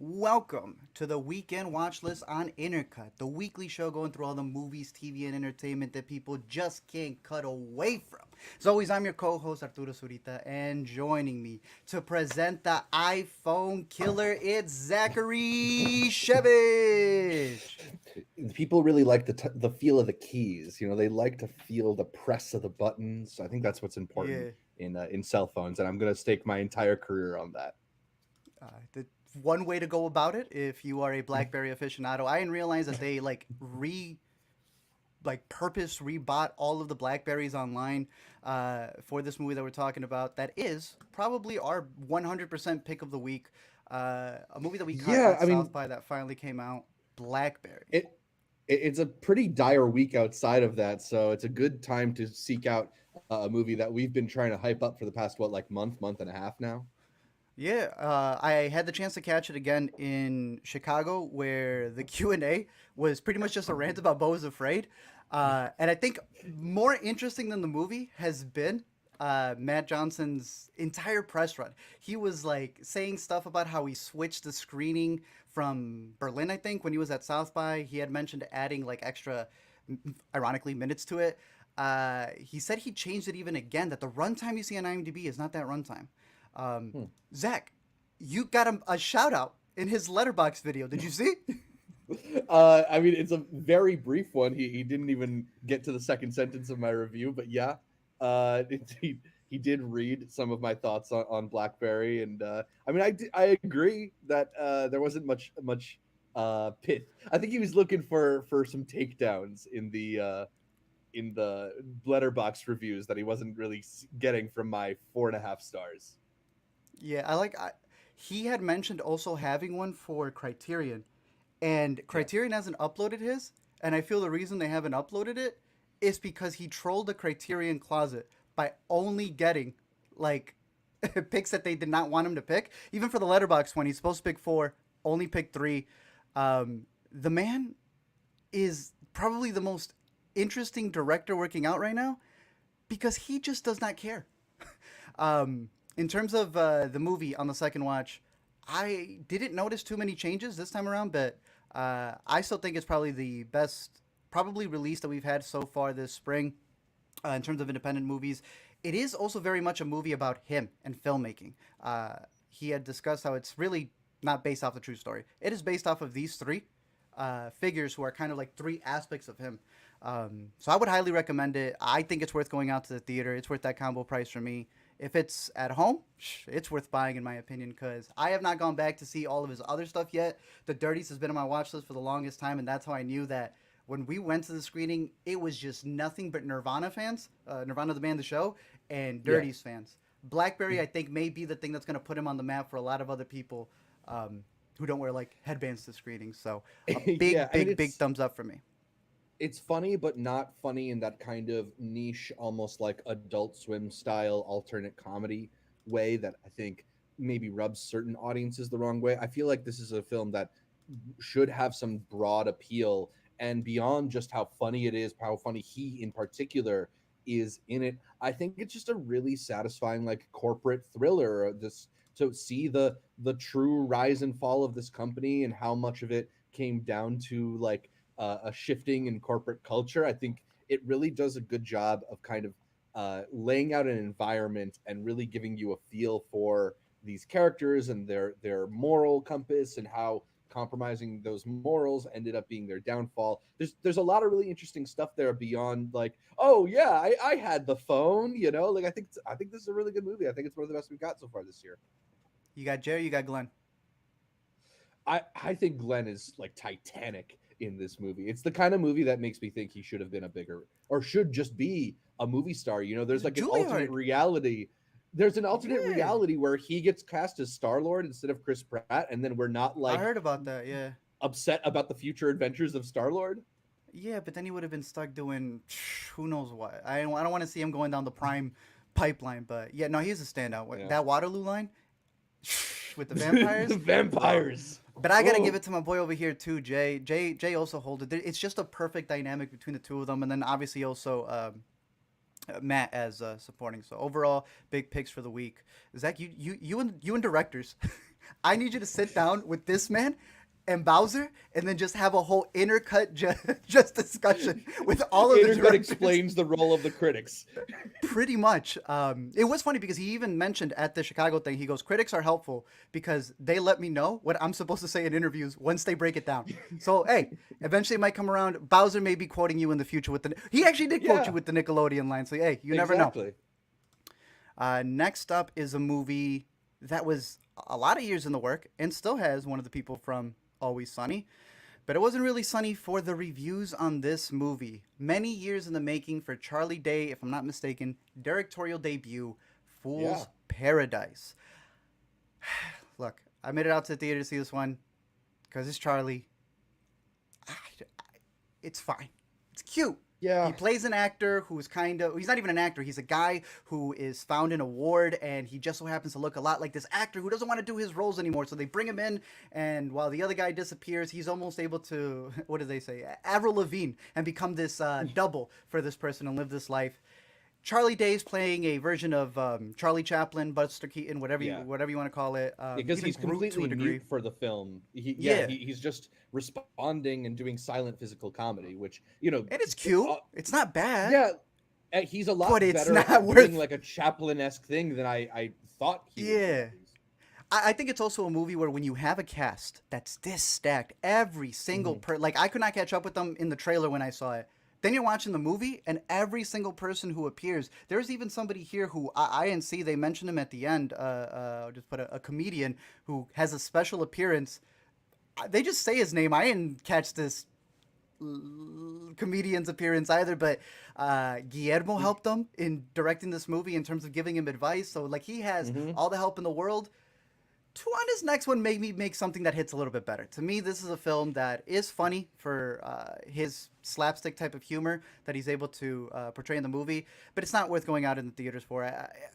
Welcome to the weekend watch list on Intercut, the weekly show going through all the movies, TV, and entertainment that people just can't cut away from. As always, I'm your co-host Arturo Zurita, and joining me to present the iPhone killer, it's Zachary Shevich. People really like the feel of the keys. They like to feel the press of the buttons. I think that's what's important Yeah, in cell phones, and I'm going to stake my entire career on that. the one way to go about it, if you are a Blackberry aficionado, I didn't realize that they purpose rebought all of the Blackberries online for this movie that we're talking about. That is probably our 100% pick of the week. A movie that we caught Yeah, at I South mean, by that finally came out. Blackberry. it's a pretty dire week outside of that, so it's a good time to seek out a movie that we've been trying to hype up for the past like month and a half now. Yeah, I had the chance to catch it again in Chicago, where the Q&A was pretty much just a rant about Beau is Afraid. And I think more interesting than the movie has been Matt Johnson's entire press run. He was like saying stuff about how he switched the screening from Berlin, I think, when he was at South by. He had mentioned adding like extra, ironically, minutes to it. He said he changed it even again, that the runtime you see on IMDb is not that runtime. Um, Hmm. Zach, you got a shout out in his letterbox video. Did you see? I mean, it's a very brief one. He didn't even get to the second sentence of my review, but yeah, he did read some of my thoughts on BlackBerry, and I mean, I agree that there wasn't much pith. I think he was looking for some takedowns in the letterbox reviews that he wasn't really getting from my 4.5 stars. Yeah, he had mentioned also having one for Criterion, and Yeah. Criterion hasn't uploaded his, and I feel the reason they haven't uploaded it is because he trolled the Criterion closet by only getting like picks that they did not want him to pick. Even for the letterbox one, he's supposed to pick four, only picked three. The man is probably the most interesting director working out right now because he just does not care. In terms of the movie on the second watch, I didn't notice too many changes this time around, but I still think it's probably the best, probably release that we've had so far this spring in terms of independent movies. It is also very much a movie about him and filmmaking. He had discussed how it's really not based off the true story. It is based off of these three figures who are kind of like three aspects of him. So I would highly recommend it. I think it's worth going out to the theater. It's worth that combo price for me. If it's at home, it's worth buying in my opinion because I have not gone back to see all of his other stuff yet. The Dirties has been on my watch list for the longest time, and that's how I knew that when we went to the screening, it was just nothing but Nirvana fans, Nirvana the band, the show, and Yeah. Dirties fans. Blackberry, I think, may be the thing that's going to put him on the map for a lot of other people who don't wear like headbands to screenings. So a Yeah, big, I mean, big, big thumbs up for me. it's funny but not funny in that kind of niche, almost like Adult Swim style alternate comedy way that I think maybe rubs certain audiences the wrong way. I feel like this is a film that should have some broad appeal, and beyond just how funny it is, how funny he in particular is in it, I think it's just a really satisfying like corporate thriller. This to see the true rise and fall of this company and how much of it came down to like a shifting in corporate culture. I think it really does a good job of kind of laying out an environment and really giving you a feel for these characters and their moral compass and how compromising those morals ended up being their downfall. There's a lot of really interesting stuff there beyond like, oh yeah, I had the phone, like I think this is a really good movie. I think it's one of the best we've got so far this year. You got Jerry, you got Glenn. I think Glenn is like Titanic in this movie. It's the kind of movie that makes me think he should have been a bigger or should just be a movie star. There's like an alternate Juilliard. reality. There's an alternate Yeah. reality where he gets cast as Star Lord instead of Chris Pratt, and then we're not I like heard about that, yeah. upset about the future adventures of Star Lord. Yeah, but then he would have been stuck doing who knows what. I don't want to see him going down the prime pipeline, but yeah, no, he's a standout. Yeah. That Waterloo line with the The vampires, bro. vampires. But I gotta give Oh, it to my boy over here too, Jay. Jay also holds it. It's just a perfect dynamic between the two of them, and then obviously also Matt as supporting. So overall, big picks for the week. Zach, you and directors. I need you to sit down with this man and Bowser, and then just have a whole intercut just discussion with all of the Intercut directors. explains the role of the critics. Pretty much. It was funny because he even mentioned at the Chicago thing, he goes, critics are helpful because they let me know what I'm supposed to say in interviews once they break it down. So, hey, eventually it might come around. Bowser may be quoting you in the future with the. He actually did quote you Yeah, with the Nickelodeon line. So, hey, you never know. exactly. Next up is a movie that was a lot of years in the work and still has one of the people from Always Sunny. But it wasn't really sunny for the reviews on this movie. Many years in the making for Charlie Day, if I'm not mistaken, directorial debut, Yeah. Fool's Paradise. Look, I made it out to the theater to see this one because it's Charlie. It's fine. It's cute. He Yeah. plays an actor who's he's not even an actor. He's a guy who is found in a ward, and he just so happens to look a lot like this actor who doesn't want to do his roles anymore. So they bring him in, and while the other guy disappears, he's almost able to, what do they say, Avril Lavigne, and become this double for this person and live this life. Charlie Day's playing a version of Charlie Chaplin, Buster Keaton, Yeah. whatever you want to call it. Because Even he's Groot to a completely degree. mute for the film. Yeah, He's just responding and doing silent physical comedy, which, you know, and it's cute. uh, It's not bad, yeah, he's a but lot it's better not at doing worth. like a Chaplin-esque thing than I thought he would be, Yeah. at least. I think it's also a movie where when you have a cast that's this stacked, every single Mhm. like I could not catch up with them in the trailer when I saw it. Then you're watching the movie, and every single person who appears, there's even somebody here who I didn't see. They mentioned him at the end. I'll just put a comedian who has a special appearance. They just say his name. I didn't catch this comedian's appearance either, but Guillermo helped them in directing this movie in terms of giving him advice. So like he has Mhm. all the help in the world to on his next one made me make something that hits a little bit better. To me, this is a film that is funny for his slapstick type of humor that he's able to portray in the movie, but it's not worth going out in the theaters for.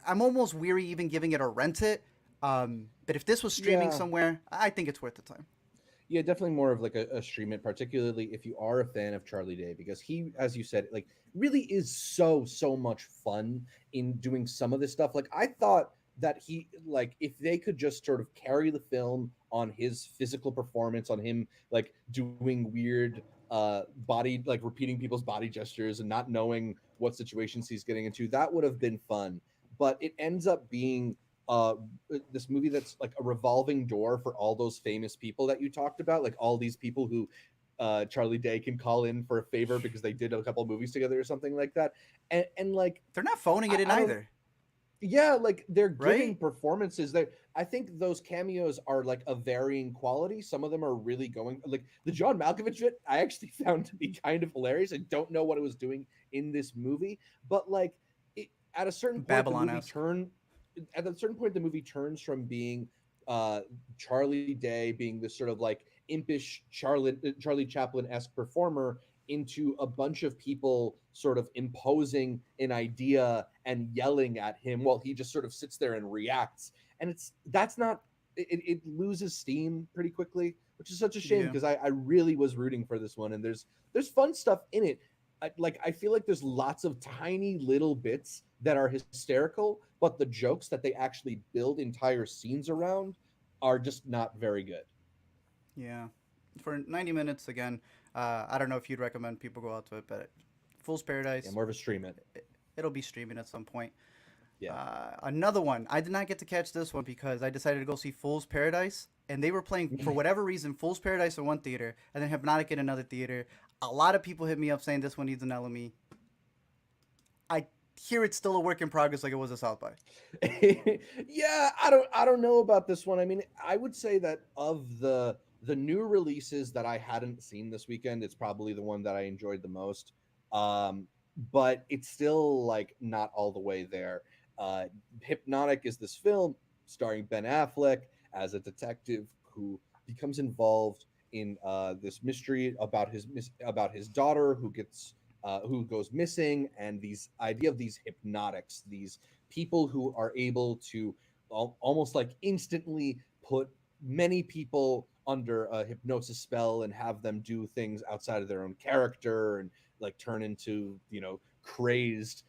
I'm almost weary even giving it a rent it. But if this was streaming Yeah. somewhere, I think it's worth the time. Yeah, definitely more of like a stream it, particularly if you are a fan of Charlie Day, because he, as you said, like really is so much fun in doing some of this stuff. Like I thought that he like if they could just sort of carry the film on his physical performance, on him like doing weird body like repeating people's body gestures and not knowing what situations he's getting into, that would have been fun. But it ends up being uh this movie that's like a revolving door for all those famous people that you talked about, like all these people who Charlie Day can call in for a favor because they did a couple of movies together or something like that. And like They're not phoning it in I don't either, yeah, like they're giving right? performances that I think those cameos are like a varying quality. Some of them are really going like the John Malkovich bit I actually found to be kind of hilarious. I don't know what it was doing in this movie, but like it, at a certain point the Babylon movie esque. turned at a certain point the movie turns from being uh Charlie Day being this sort of like impish Charlie Chaplin-esque performer into a bunch of people sort of imposing an idea and yelling at him while he just sort of sits there and reacts. And it's that's not it loses steam pretty quickly, which is such a shame Yeah. because I really was rooting for this one, and there's fun stuff in it. I feel like there's lots of tiny little bits that are hysterical, but the jokes that they actually build entire scenes around are just not very good. Yeah. For 90 minutes, again, I don't know if you'd recommend people go out to it, but Fool's Yeah, Paradise, more of a stream it. it'll be streaming at some point. Yeah. Another one, I did not get to catch this one because I decided to go see Fool's Paradise, and they were playing, for whatever reason, Fool's Paradise in one theater, and then Hypnotic in another theater. A lot of people hit me up saying this one needs an LME. I hear it's still a work in progress like it was at South by. Yeah, I don't know about this one. I mean, I would say that of the new releases that I hadn't seen this weekend, it's probably the one that I enjoyed the most. Um, but it's still like not all the way there. Uh, Hypnotic is this film starring Ben Affleck as a detective who becomes involved in this mystery about about his daughter who goes missing, and these idea of these hypnotics, these people who are able to almost like instantly put many people under a hypnosis spell and have them do things outside of their own character and like turn into crazed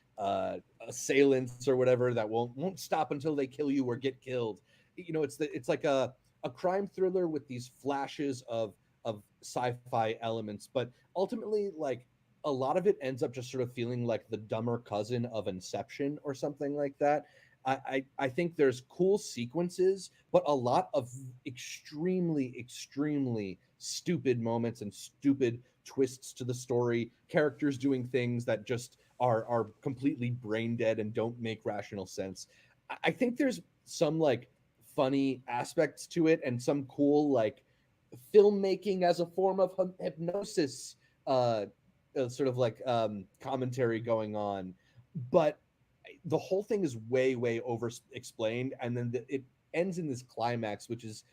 assailants or whatever that won't stop until they kill you or get killed. It's like a a crime thriller with these flashes of sci-fi elements, but ultimately, like, a lot of it ends up just sort of feeling like the dumber cousin of Inception or something like that. I think there's cool sequences, but a lot of extremely stupid moments and stupid twists to the story. Characters doing things that just are completely brain dead and don't make rational sense. I think there's some like funny aspects to it and some cool like filmmaking as a form of hypnosis, sort of like commentary going on, but the whole thing is way over explained, and then it ends in this climax which is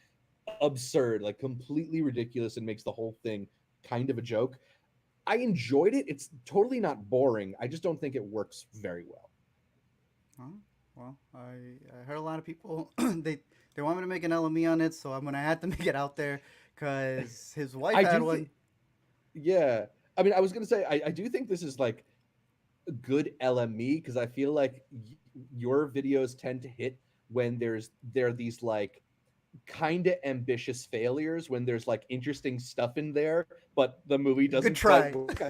absurd, like completely ridiculous, and makes the whole thing kind of a joke. I enjoyed it. It's totally not boring. I just don't think it works very well. Oh, well, I heard a lot of people they want me to make an LME on it, so I'm gonna have to make it out there because his wife I had do one. think, yeah. I mean, I was gonna say, I do think this is like a good LME because I feel like your videos tend to hit when there are these like kind of ambitious failures, when there's like interesting stuff in there, but the movie Good doesn't quite try. work.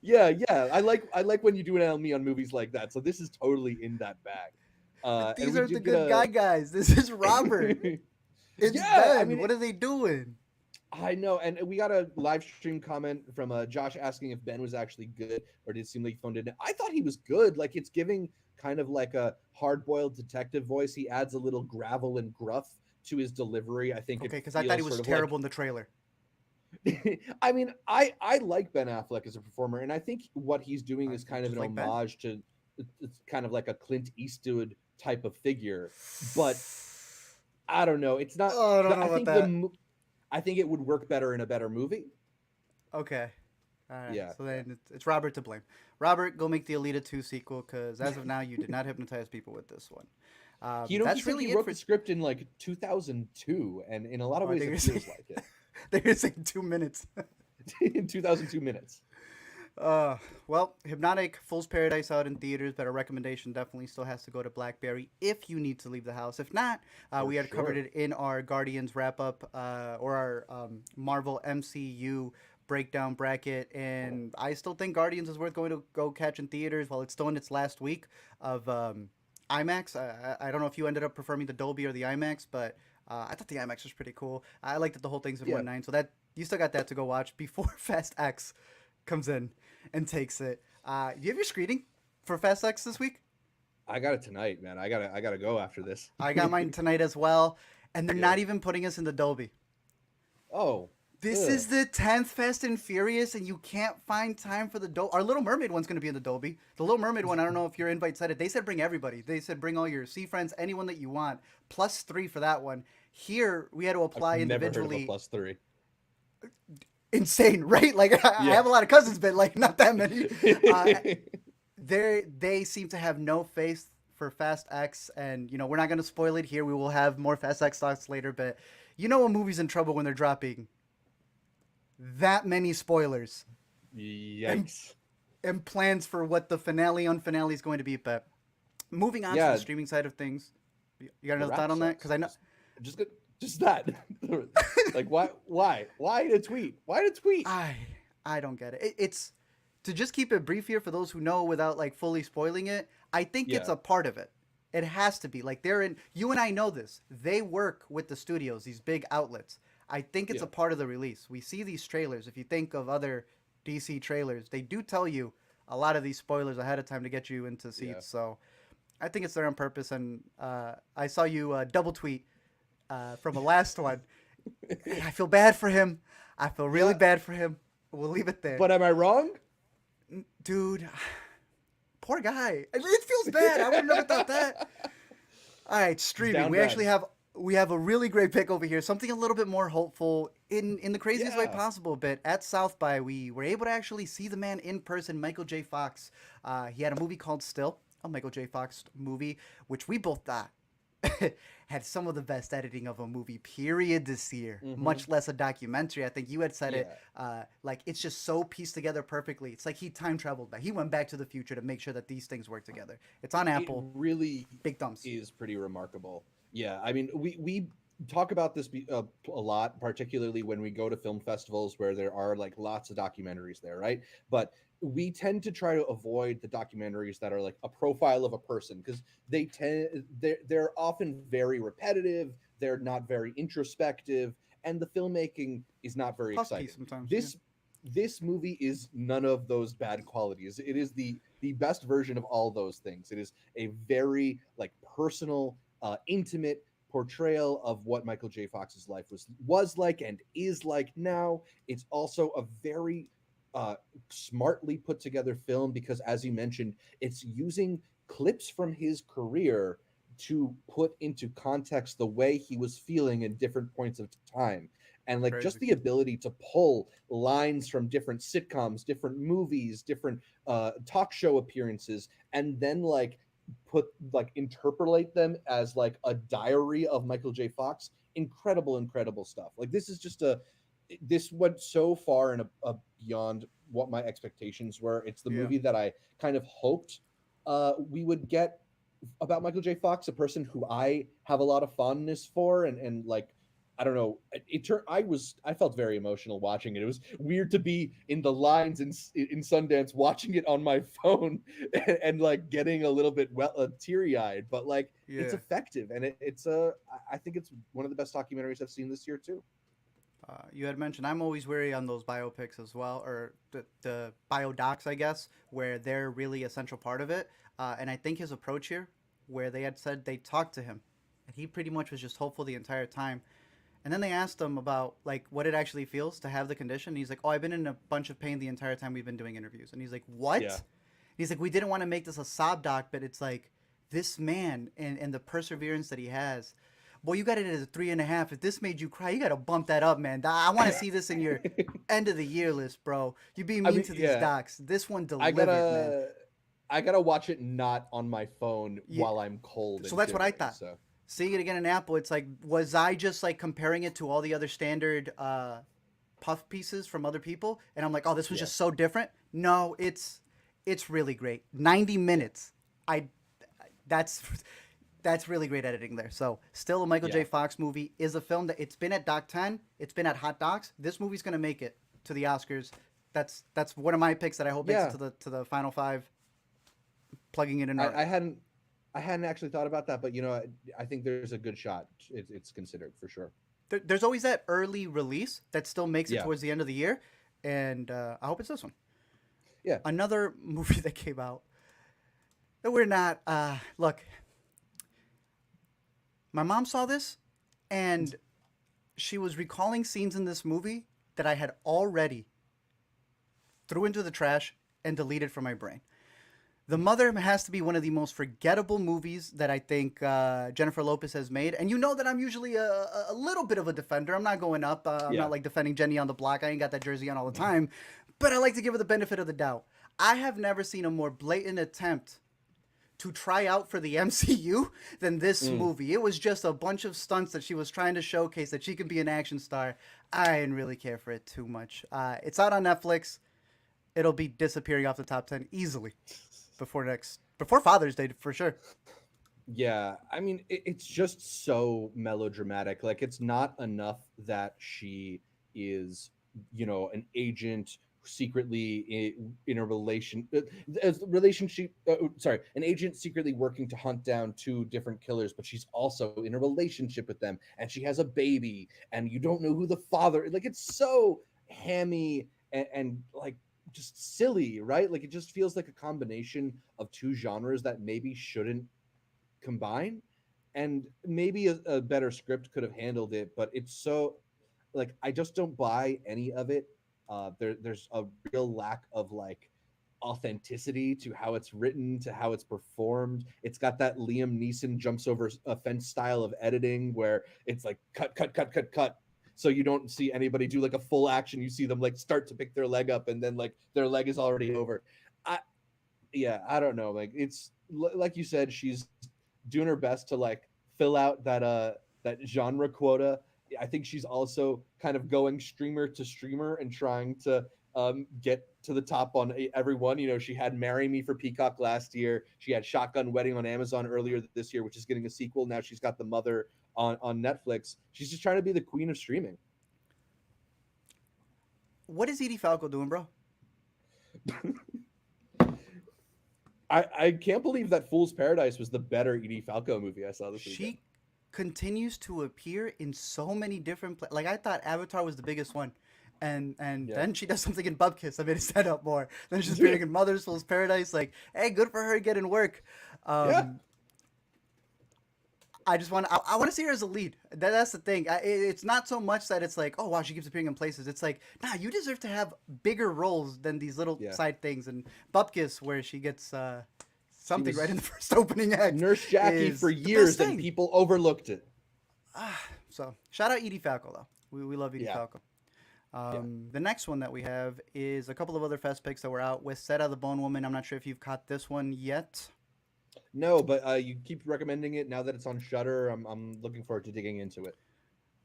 Yeah. I like when you do an LME on movies like that. So this is totally in that bag. But And these we aren't the did get good a guys. This is Robert. It's yeah. I Ben. mean, What are they doing? I know, and we got a live stream comment from Josh asking if Ben was actually good or did it seem like he phoned it in. I thought he was good. Like, it's giving kind of like a hard-boiled detective voice. He adds a little gravel and gruff to his delivery. I think it Okay, because I thought he feels was sort of terrible in the trailer. I mean, I like Ben Affleck as a performer, and I think what he's doing is kind of Just an like Ben. homage to it's kind of like a Clint Eastwood type of figure, but I don't know. It's not. Oh, I don't know I about think that. I think it would work better in a better movie. Okay. All right. Yeah, So yeah. then it's Robert to blame. Robert, go make the Alita 2 sequel because as of now, you did not hypnotize people with this one. He That's said he really it wrote for. the script in like 2002, and in a lot of Oh, ways, they it were saying feels like it. they were saying 2 minutes. In 2002 minutes. Uh, well, Hypnotic Fool's Paradise out in theaters, but a recommendation definitely still has to go to Blackberry if you need to leave the house. If not, For we had covered sure. it in our Guardians wrap up or our Marvel MCU breakdown bracket, and I still think Guardians is worth going to go catch in theaters while it's still in its last week of IMAX. I don't know if you ended up preferring the Dolby or the IMAX, but I thought the IMAX was pretty cool. I liked that the whole thing's in Yeah, 1.9, so that you still got that to go watch before Fast X comes in and takes it. Do you have your screening for Fast X this week? I got it tonight, man. I gotta go after this. I got mine tonight as well, and they're Yeah. not even putting us in the Dolby. Oh. This Ugh. is the 10th Fast and Furious, and you can't find time for the Dolby. Our Little Mermaid one's going to be in the Dolby. The Little Mermaid one, I don't know if your invite said it. They said bring everybody. They said bring all your sea friends, anyone that you want, +3 for that one. Here, we had to I've apply never heard of a individually. +3. Insane, right? Like, I Yeah. have a lot of cousins, but like, not that many. Uh, they seem to have no faith for Fast X, and we're not going to spoil it here. We will have more Fast X thoughts later, but a movie's in trouble when they're dropping that many spoilers and Yikes. and plans for what the finale on finale is going to be. But moving on to the Yeah, streaming side of things, you got the another rap thought on that? Because sucks. I know. Just that. Like, why to tweet? Why to tweet? I I don't get it. It's to just keep it brief here for those who know without like fully spoiling it. I think it's Yeah, a part of it. It has to be like they're in. You and I know this. They work with the studios, these big outlets. I think it's yeah, a part of the release. We see these trailers. If you think of other DC trailers, they do tell you a lot of these spoilers ahead of time to get you into yeah. seats. So I think it's there on purpose. And I saw you double tweet from a last one. I feel bad for him. I feel really Yeah, bad for him. We'll leave it there. but am I wrong? Dude, poor guy. It feels bad. I would have never thought that. All right, It's streaming. down We actually bad. have a really great pick over here. Something a little bit more hopeful in the craziest way Yeah. possible. But at South by, we were able to actually see the man in person, Michael J. Fox. He had a movie called Still, a Michael J. Fox movie, which we both thought had some of the best editing of a movie period this year, Hmm. much less a documentary. I think you had said it, Yeah. like it's just so pieced together perfectly. It's like he time traveled back. He went back to the future to make sure that these things work together. It's on It Apple. really Big thumbs. is pretty remarkable. Yeah, I mean, we talk about this a lot, particularly when we go to film festivals where there are like lots of documentaries there, right? But we tend to try to avoid the documentaries that are like a profile of a person because they're often very repetitive. They're not very introspective, and the filmmaking is not very Puff piece exciting. sometimes. Yeah. This movie is none of those bad qualities. It is the best version of all those things. It is a very like personal, intimate portrayal of what Michael J. Fox's life was like and is like now. It's also a very uh, smartly put together film because, as you mentioned, it's using clips from his career to put into context the way he was feeling in different points of time. And like just Crazy. the ability to pull lines from different sitcoms, different movies, different talk show appearances, and then like put like interpolate them as like a diary of Michael J. Fox. Incredible stuff. Like this is just a this went so far and beyond what my expectations were. It's the Yeah. movie that I kind of hoped we would get about Michael J. Fox, a person who I have a lot of fondness for, and like I don't know. It turned. I felt very emotional watching it. It was weird to be in the lines in Sundance, watching it on my phone, and like getting a little bit teary eyed. But like it's Yeah. effective, and it's a. I think it's one of the best documentaries I've seen this year too. You had mentioned I'm always wary on those biopics as well, or the biodocs, I guess, where they're really a central part of it. And I think his approach here, where they had said they talked to him, and he pretty much was just hopeful the entire time. And then they asked him about like what it actually feels to have the condition. And he's like, "Oh, I've been in a bunch of pain the entire time we've been doing interviews." And he's like, "What?" Yeah, And he's like, "We didn't want to make this a sob doc, but it's like this man and the perseverance that he has. Boy, you got it as a 3.5. If this made you cry, you got to bump that up, man. I want to see this in your end of the year list, bro. You being I mean mean, to these yeah, docs. This one I delivered, man. gotta, I gotta watch it not on my phone Yeah, while I'm cold so and that's what I shivering. thought. So Seeing it again in Apple, it's like, was I just like comparing it to all the other standard puff pieces from other people? And I'm like, oh, this was yeah, just so different. No, it's really great. 90 minutes. I that's that's really great editing there. So still a Michael yeah. J. Fox movie is a film that it's been at Doc 10. It's been at Hot Docs. This movie's gonna make it to the Oscars. That's one of my picks that I hope makes it Yeah, to the final five. Plugging it in I, our I hadn't I hadn't actually thought about that, but I think there's a good shot. It's considered for sure. there's always that early release that still makes it Yeah, towards the end of the year, and I hope it's this one. yeah. Another movie that came out that we're not. Look, my mom saw this, and she was recalling scenes in this movie that I had already threw into the trash and deleted from my brain. The Mother has to be one of the most forgettable movies that I think Jennifer Lopez has made. And you know that I'm usually a little bit of a defender. I'm not going up. I'm Yeah. not like defending Jenny on the block. I ain't got that jersey on all the time. But I like to give her the benefit of the doubt. I have never seen a more blatant attempt to try out for the MCU than this Mm. movie. It was just a bunch of stunts that she was trying to showcase that she can be an action star. I didn't really care for it too much. It's out on Netflix. It'll be disappearing off the top 10 easily before Father's Day for sure. Yeah, I mean, it's just so melodramatic. Like, it's not enough that she is, an agent secretly in a relationship. Sorry, an agent secretly working to hunt down two different killers, but she's also in a relationship with them, and she has a baby, and you don't know who the father. Like, it's so hammy and like just silly, right? Like, it just feels like a combination of two genres that maybe shouldn't combine, and maybe a better script could have handled it, but it's so like I just don't buy any of it. There's a real lack of like authenticity to how it's written, to how it's performed. It's got that Liam Neeson jumps over a fence style of editing where it's like cut, so you don't see anybody do like a full action. You see them like start to pick their leg up, and then like their leg is already over. I Yeah, I don't know. Like it's like you said, she's doing her best to like fill out that genre quota. I think she's also kind of going streamer to streamer and trying to get to the top on everyone. She had "Marry Me" for Peacock last year. She had "Shotgun Wedding" on Amazon earlier this year, which is getting a sequel. Now she's got "The Mother" on Netflix. She's just trying to be the queen of streaming. What is Edie Falco doing, bro? I can't believe that Fool's Paradise was the better Edie Falco movie I saw this weekend. She continues to appear in so many different like I thought Avatar was the biggest one. And Yeah. then she does something in Bupkis. I made it set up more. Then she's appearing in Mother's Fool's Paradise. Like, hey, good for her getting work. Yeah. I just want I want to see her as a lead. That's the thing. It's not so much that it's like, oh wow, she keeps appearing in places. It's like, nah, you deserve to have bigger roles than these little Yeah. side things. And Bupkis, where she gets something was right in the first opening act. Nurse Jackie is for the best years, and thing. people overlooked it. So shout out Edie Falco though. We love Edie Yeah. Falco. The next one that we have is a couple of other fest picks that were out. Huesera, the Bone Woman. I'm not sure if you've caught this one yet. No, but you keep recommending it now that it's on Shudder. I'm looking forward to digging into it.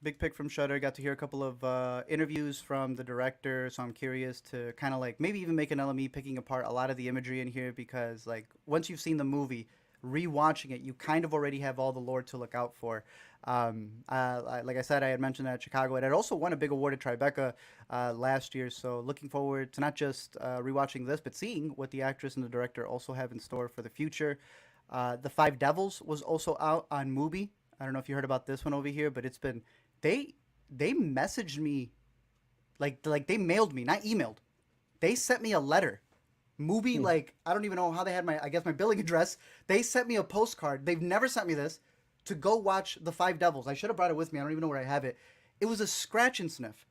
Big pick from Shudder. Got to hear a couple of interviews from the director, so I'm curious to kind of like maybe even make an LME picking apart a lot of the imagery in here because like once you've seen the movie, rewatching it, you kind of already have all the lore to look out for. Like I said, I had mentioned that at Chicago. It had also won a big award at Tribeca last year, so looking forward to not just rewatching this, but seeing what the actress and the director also have in store for the future. The Five Devils was also out on Mubi. I don't know if you heard about this one over here, but it's been they messaged me like they mailed me, not emailed. They sent me a letter. Mubi, like I don't even know how they had my my billing address. They sent me a postcard. They've never sent me this to go watch The Five Devils. I should have brought it with me. I don't even know where I have it. It was a scratch and sniff.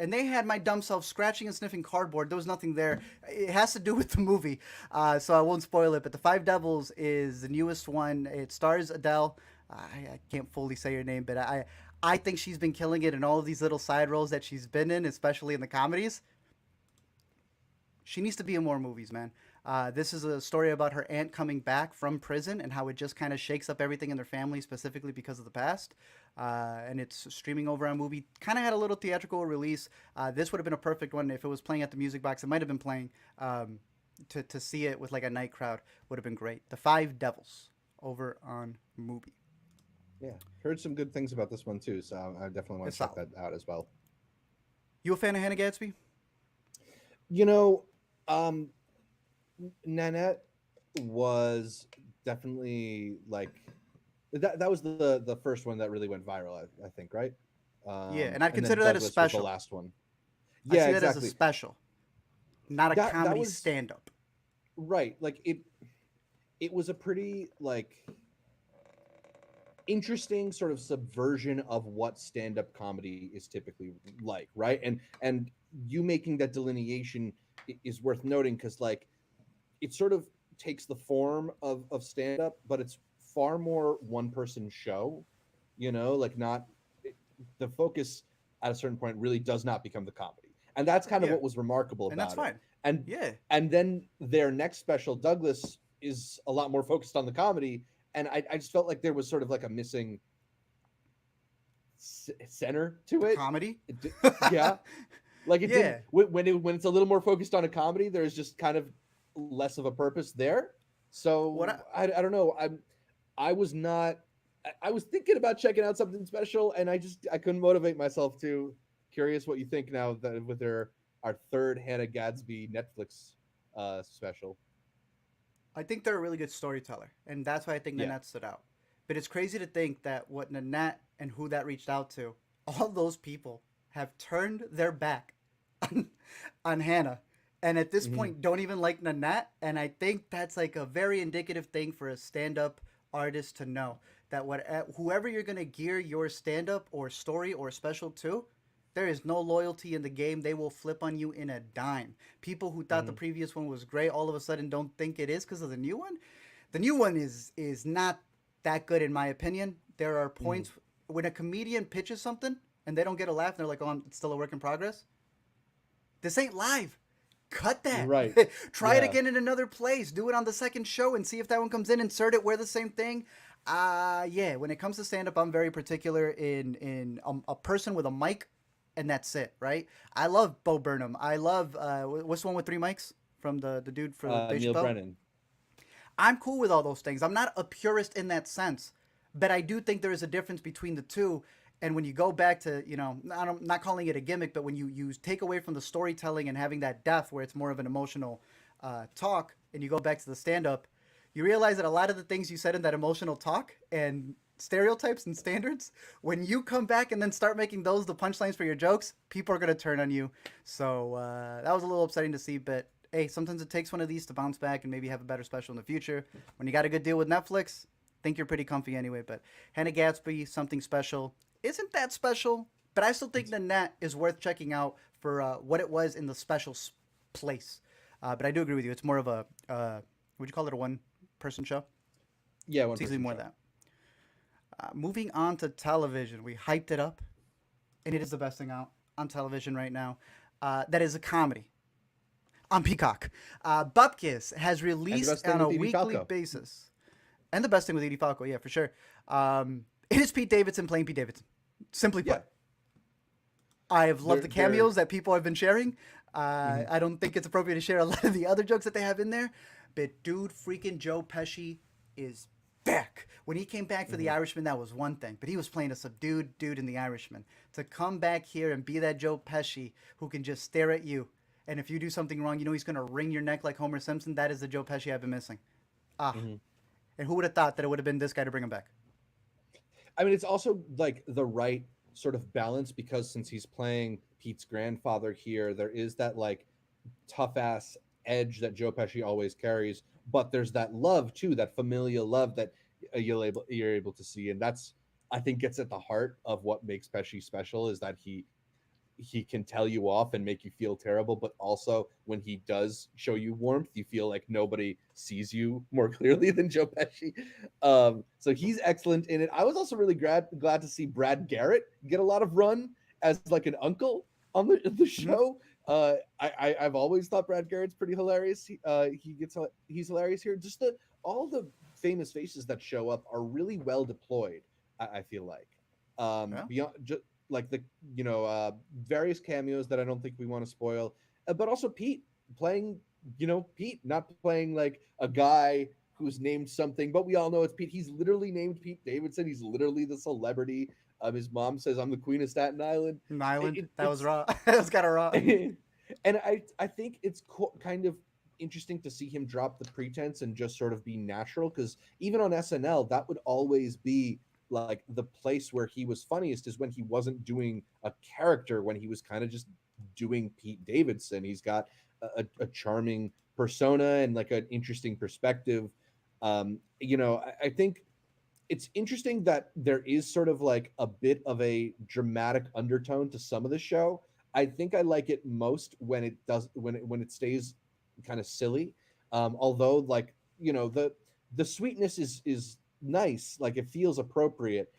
And they had my dumb self scratching and sniffing cardboard. There was nothing there. It has to do with the movie, so I won't spoil it. But The Five Devils is the newest one. It stars Adele. I can't fully say her name, but I think she's been killing it in all of these little side roles that she's been in, especially in the comedies. She needs to be in more movies, man. This is a story about her aunt coming back from prison and how it just kind of shakes up everything in their family, specifically because of the past. And it's streaming over on Mubi. Kind of had a little theatrical release. This would have been a perfect one if it was playing at the Music Box. It might have been playing to see it with like a night crowd. Would have been great. The Five Devils over on Mubi. Yeah, heard some good things about this one too, so I definitely want It's to check solid. that out as well. You a fan of Hannah Gadsby? You know, Nanette was definitely like that was the first one that really went viral, I think, right? Yeah, and I'd then consider that a Douglas was special. the last one. I Yeah, see that as a exactly. special, not a That comedy was stand-up. right. Like it was a pretty like interesting sort of subversion of what stand-up comedy is typically like, right? And you making that delineation is worth noting because like it sort of takes the form of stand-up, but it's far more one-person show, like not the focus at a certain point really does not become the comedy, and that's kind of Yeah, what was remarkable and that's about it. fine. and Yeah, and then their next special, Douglas, is a lot more focused on the comedy, and I just felt like there was sort of like a missing center to it. comedy. Yeah, like it Yeah, didn't when it's a little more focused on a comedy, there's just kind of less of a purpose there. what So I, I don't know. I was not. I was thinking about checking out something special, and I couldn't motivate myself to. Curious what you think now that with our third Hannah Gadsby Netflix special. I think they're a really good storyteller, and that's why I think Yeah. Nanette stood out. But it's crazy to think that what Nanette and who that reached out to, all those people have turned their back on, on Hannah, and at this Mhm. point don't even like Nanette. And I think that's like a very indicative thing for a stand-up artist to know that whoever you're gonna gear your stand-up or story or special to, there is no loyalty in the game. They will flip on you in a dime. People who thought the Mhm. previous one was great all of a sudden don't think it is because of the new one. The new one is not that good in my opinion. There are Mhm. points when a comedian pitches something and they don't get a laugh and they're like, "Oh, it's still a work in progress." This ain't live. Cut that. Right. Try it Yeah. again in another place. Do it on the second show and see if that one comes in. Insert it. Wear the same thing. Yeah. When it comes to stand up, I'm very particular in a person with a mic, and that's it. Right. I love Bo Burnham. I love what's the one with three mics from the dude for Dave Neil Chappelle. Brennan. I'm cool with all those things. I'm not a purist in that sense. But I do think there is a difference between the two. And when you go back to, I'm not calling it a gimmick, but when you take away from the storytelling and having that depth where it's more of an emotional talk, and you go back to the stand up, you realize that a lot of the things you said in that emotional talk and stereotypes and standards, when you come back and then start making those the punchlines for your jokes, people are going to turn on you. So that was a little upsetting to see, but hey, sometimes it takes one of these to bounce back and maybe have a better special in the future. When you got a good deal with Netflix, think you're pretty comfy anyway. But Hannah Gadsby, something special. Isn't that special? But I still think the net is worth checking out for what it was in the special place. But I do agree with you. It's more of a, would you call it a one person show? Yeah, one It's easily person more show. than that. Moving on to television, we hyped it up, and it is the best thing out on television right now. That is a comedy on Peacock. Bupkis has And the best released thing on a with Edie weekly Falco. basis. And the best thing with Edie Falco, yeah, for sure. It is Pete Davidson playing Pete Davidson. Simply Yeah, put, I have loved the they're cameos that people have been sharing. mhm. I don't think it's appropriate to share a lot of the other jokes that they have in there. But dude, freaking Joe Pesci is back. When he came back for The Mhm. Irishman, that was one thing. But he was playing a subdued dude in The Irishman. To come back here and be that Joe Pesci who can just stare at you, and if you do something wrong, you know he's gonna wring your neck like Homer Simpson. That is the Joe Pesci I've been missing. Ah, Mhm. and who would have thought that it would have been this guy to bring him back? I mean, it's also like the right sort of balance because since he's playing Pete's grandfather here, there is that like tough ass edge that Joe Pesci always carries, but there's that love too, that familial love that you're able to see, and that's I think gets at the heart of what makes Pesci special is that he can tell you off and make you feel terrible, but also when he does show you warmth, you feel like nobody sees you more clearly than Joe Pesci. So he's excellent in it. I was also really glad to see Brad Garrett get a lot of run as like an uncle on the Mm-hmm. show. I've always thought Brad Garrett's pretty hilarious. He's hilarious here. Just the all the famous faces that show up are really well deployed. I feel like Yeah, beyond just like the various cameos that I don't think we want to spoil, but also Pete playing Pete, not playing like a guy who's named something, but we all know it's Pete. He's literally named Pete Davidson. He's literally the celebrity. His mom says, "I'm the Queen of Staten Island." Island. That was It's raw. that was kind of raw. and I think it's kind of interesting to see him drop the pretense and just sort of be natural because even on SNL, that would always be like the place where he was funniest is when he wasn't doing a character, when he was kind of just doing Pete Davidson. He's got a charming persona and like an interesting perspective. I think it's interesting that there is sort of like a bit of a dramatic undertone to some of the show. I think I like it most when it does when it stays kind of silly. Although like the sweetness is nice, like it feels appropriate,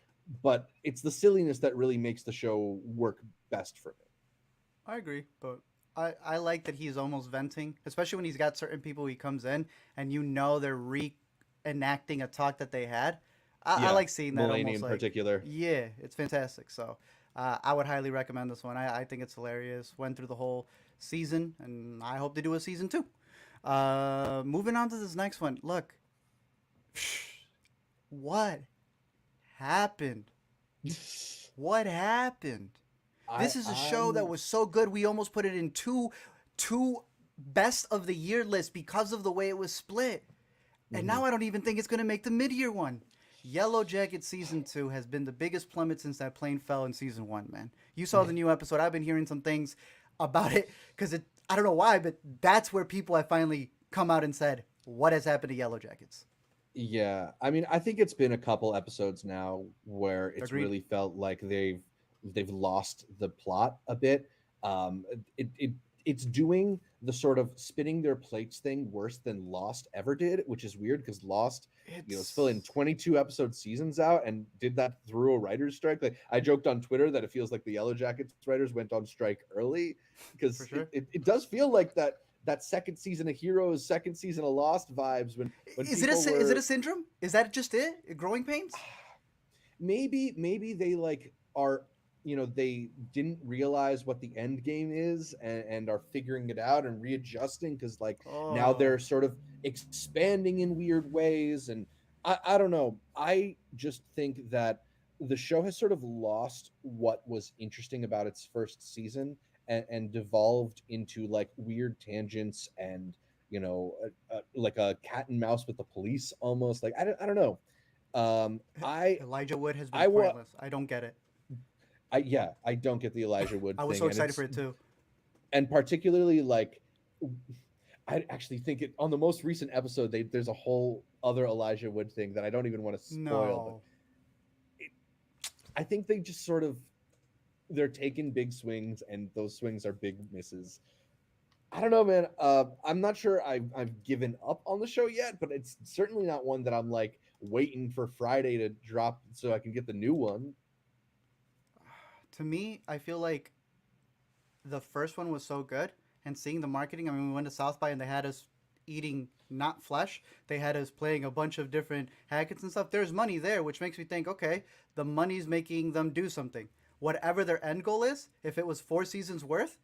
but it's the silliness that really makes the show work best for me. I agree, but I like that he's almost venting, especially when he's got certain people he comes in and they're reenacting a talk that they had. I Yeah, like seeing that Mulaney almost in like, particular. yeah, it's fantastic. So I would highly recommend this one. I think it's hilarious. Went through the whole season, and I hope they do a season two. Moving on to this next one. Look, what happened? What happened? I This is a show that I'm was so good we almost put it in two best of the year lists because of the way it was split. And mhm. now I don't even think it's going to make the mid-year one. Yellowjackets season 2 has been the biggest plummet since that plane fell in season 1, man. You saw the new episode. I've been hearing some things about it cuz I don't know why, but that's where people have finally come out and said, "What has happened to Yellowjackets?" Yeah, I mean, I think it's been a couple episodes now where it's Agreed. really felt like they've lost the plot a bit. Um, it's doing the sort of spinning their plates thing worse than Lost ever did, which is weird because Lost, is filling It's 22 episode seasons out and did that through a writer's strike. Like I joked on Twitter that it feels like the Yellow Jackets writers went on strike early for because sure. it does feel like that second season of Heroes, second season of Lost vibes when people Is it a were syndrome? Is that just it? Growing pains? maybe they like are they didn't realize what the end game is and are figuring it out and readjusting because like now Oh, they're sort of expanding in weird ways and I don't know. I just think that the show has sort of lost what was interesting about its first season, and devolved into like weird tangents and like a cat and mouse with the police almost. Like I don't know. I Elijah Wood has been I wa pointless. I don't get it. I yeah, I don't get the Elijah Wood I was thing, so excited for it too. and particularly like I actually think it on the most recent episode there's a whole other Elijah Wood thing that I don't even want to spoil, but No. it, I think they just sort of they're taking big swings and those swings are big misses. I don't know, man. I'm not sure I've given up on the show yet, but it's certainly not one that I'm like waiting for Friday to drop so I can get the new one. To me, I feel like the first one was so good, and seeing the marketing. I mean, we went to South by and they had us eating not flesh. They had us playing a bunch of different hackets and stuff. There's money there, which makes me think, okay, the money's making them do something. Whatever their end goal is, if it was 4 seasons worth,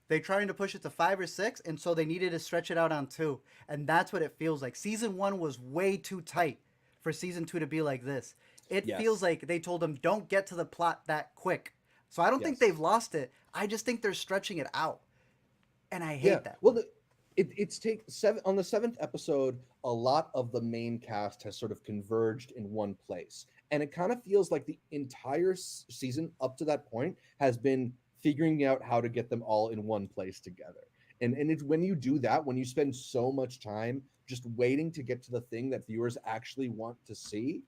they're trying to push it to 5 or 6, and so they needed to stretch it out on 2. And that's what it feels like. Season 1 was way too tight for season 2 to be like this. It feels Yes. like they told them, don't get to the plot that quick. So I don't think they've Yes. lost it. I just think they're stretching it out. And I Yeah. hate that. Well, it's take seven on the seventh episode. A lot of the main cast has sort of converged in one place, and it kind of feels like the entire season up to that point has been figuring out how to get them all in one place together. And it's when you do that, when you spend so much time just waiting to get to the thing that viewers actually want to see,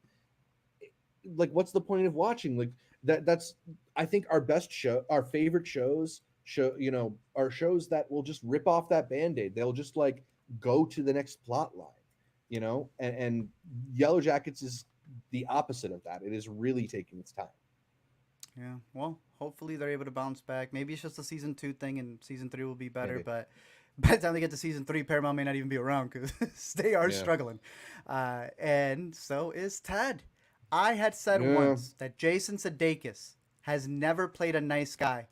like what's the point of watching? Like that's I think our best show, our favorite show, are shows that will just rip off that band-aid. They'll just like go to the next plot line, and Yellow Jackets is the opposite of that. It is really taking its time. Yeah. Well, hopefully they're able to bounce back. Maybe it's just a season 2 thing and season 3 will be better. Maybe. But by the time they get to season 3, Paramount may not even be around because they are Yeah. struggling. And so is Ted. I had said Yeah. once that Jason Sudeikis has never played a nice guy.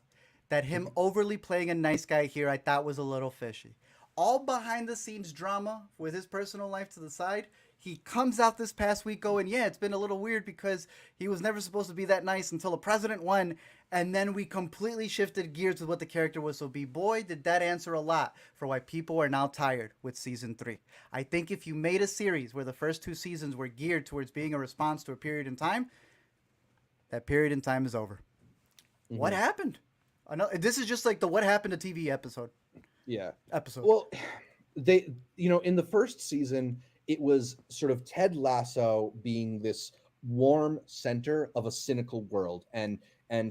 That him overly playing a nice guy here, I thought was a little fishy. All behind the scenes drama with his personal life to the side. He comes out this past week going, yeah, it's been a little weird because he was never supposed to be that nice until the president won. And then we completely shifted gears with what the character was. So, be boy, did that answer a lot for why people are now tired with season 3. I think if you made a series where the first 2 seasons were geared towards being a response to a period in time, that period in time is over. What Hmm. happened? I know this is just like the what happened to TV Yeah. episode. Well, they, in the first season, it was sort of Ted Lasso being this warm center of a cynical world, and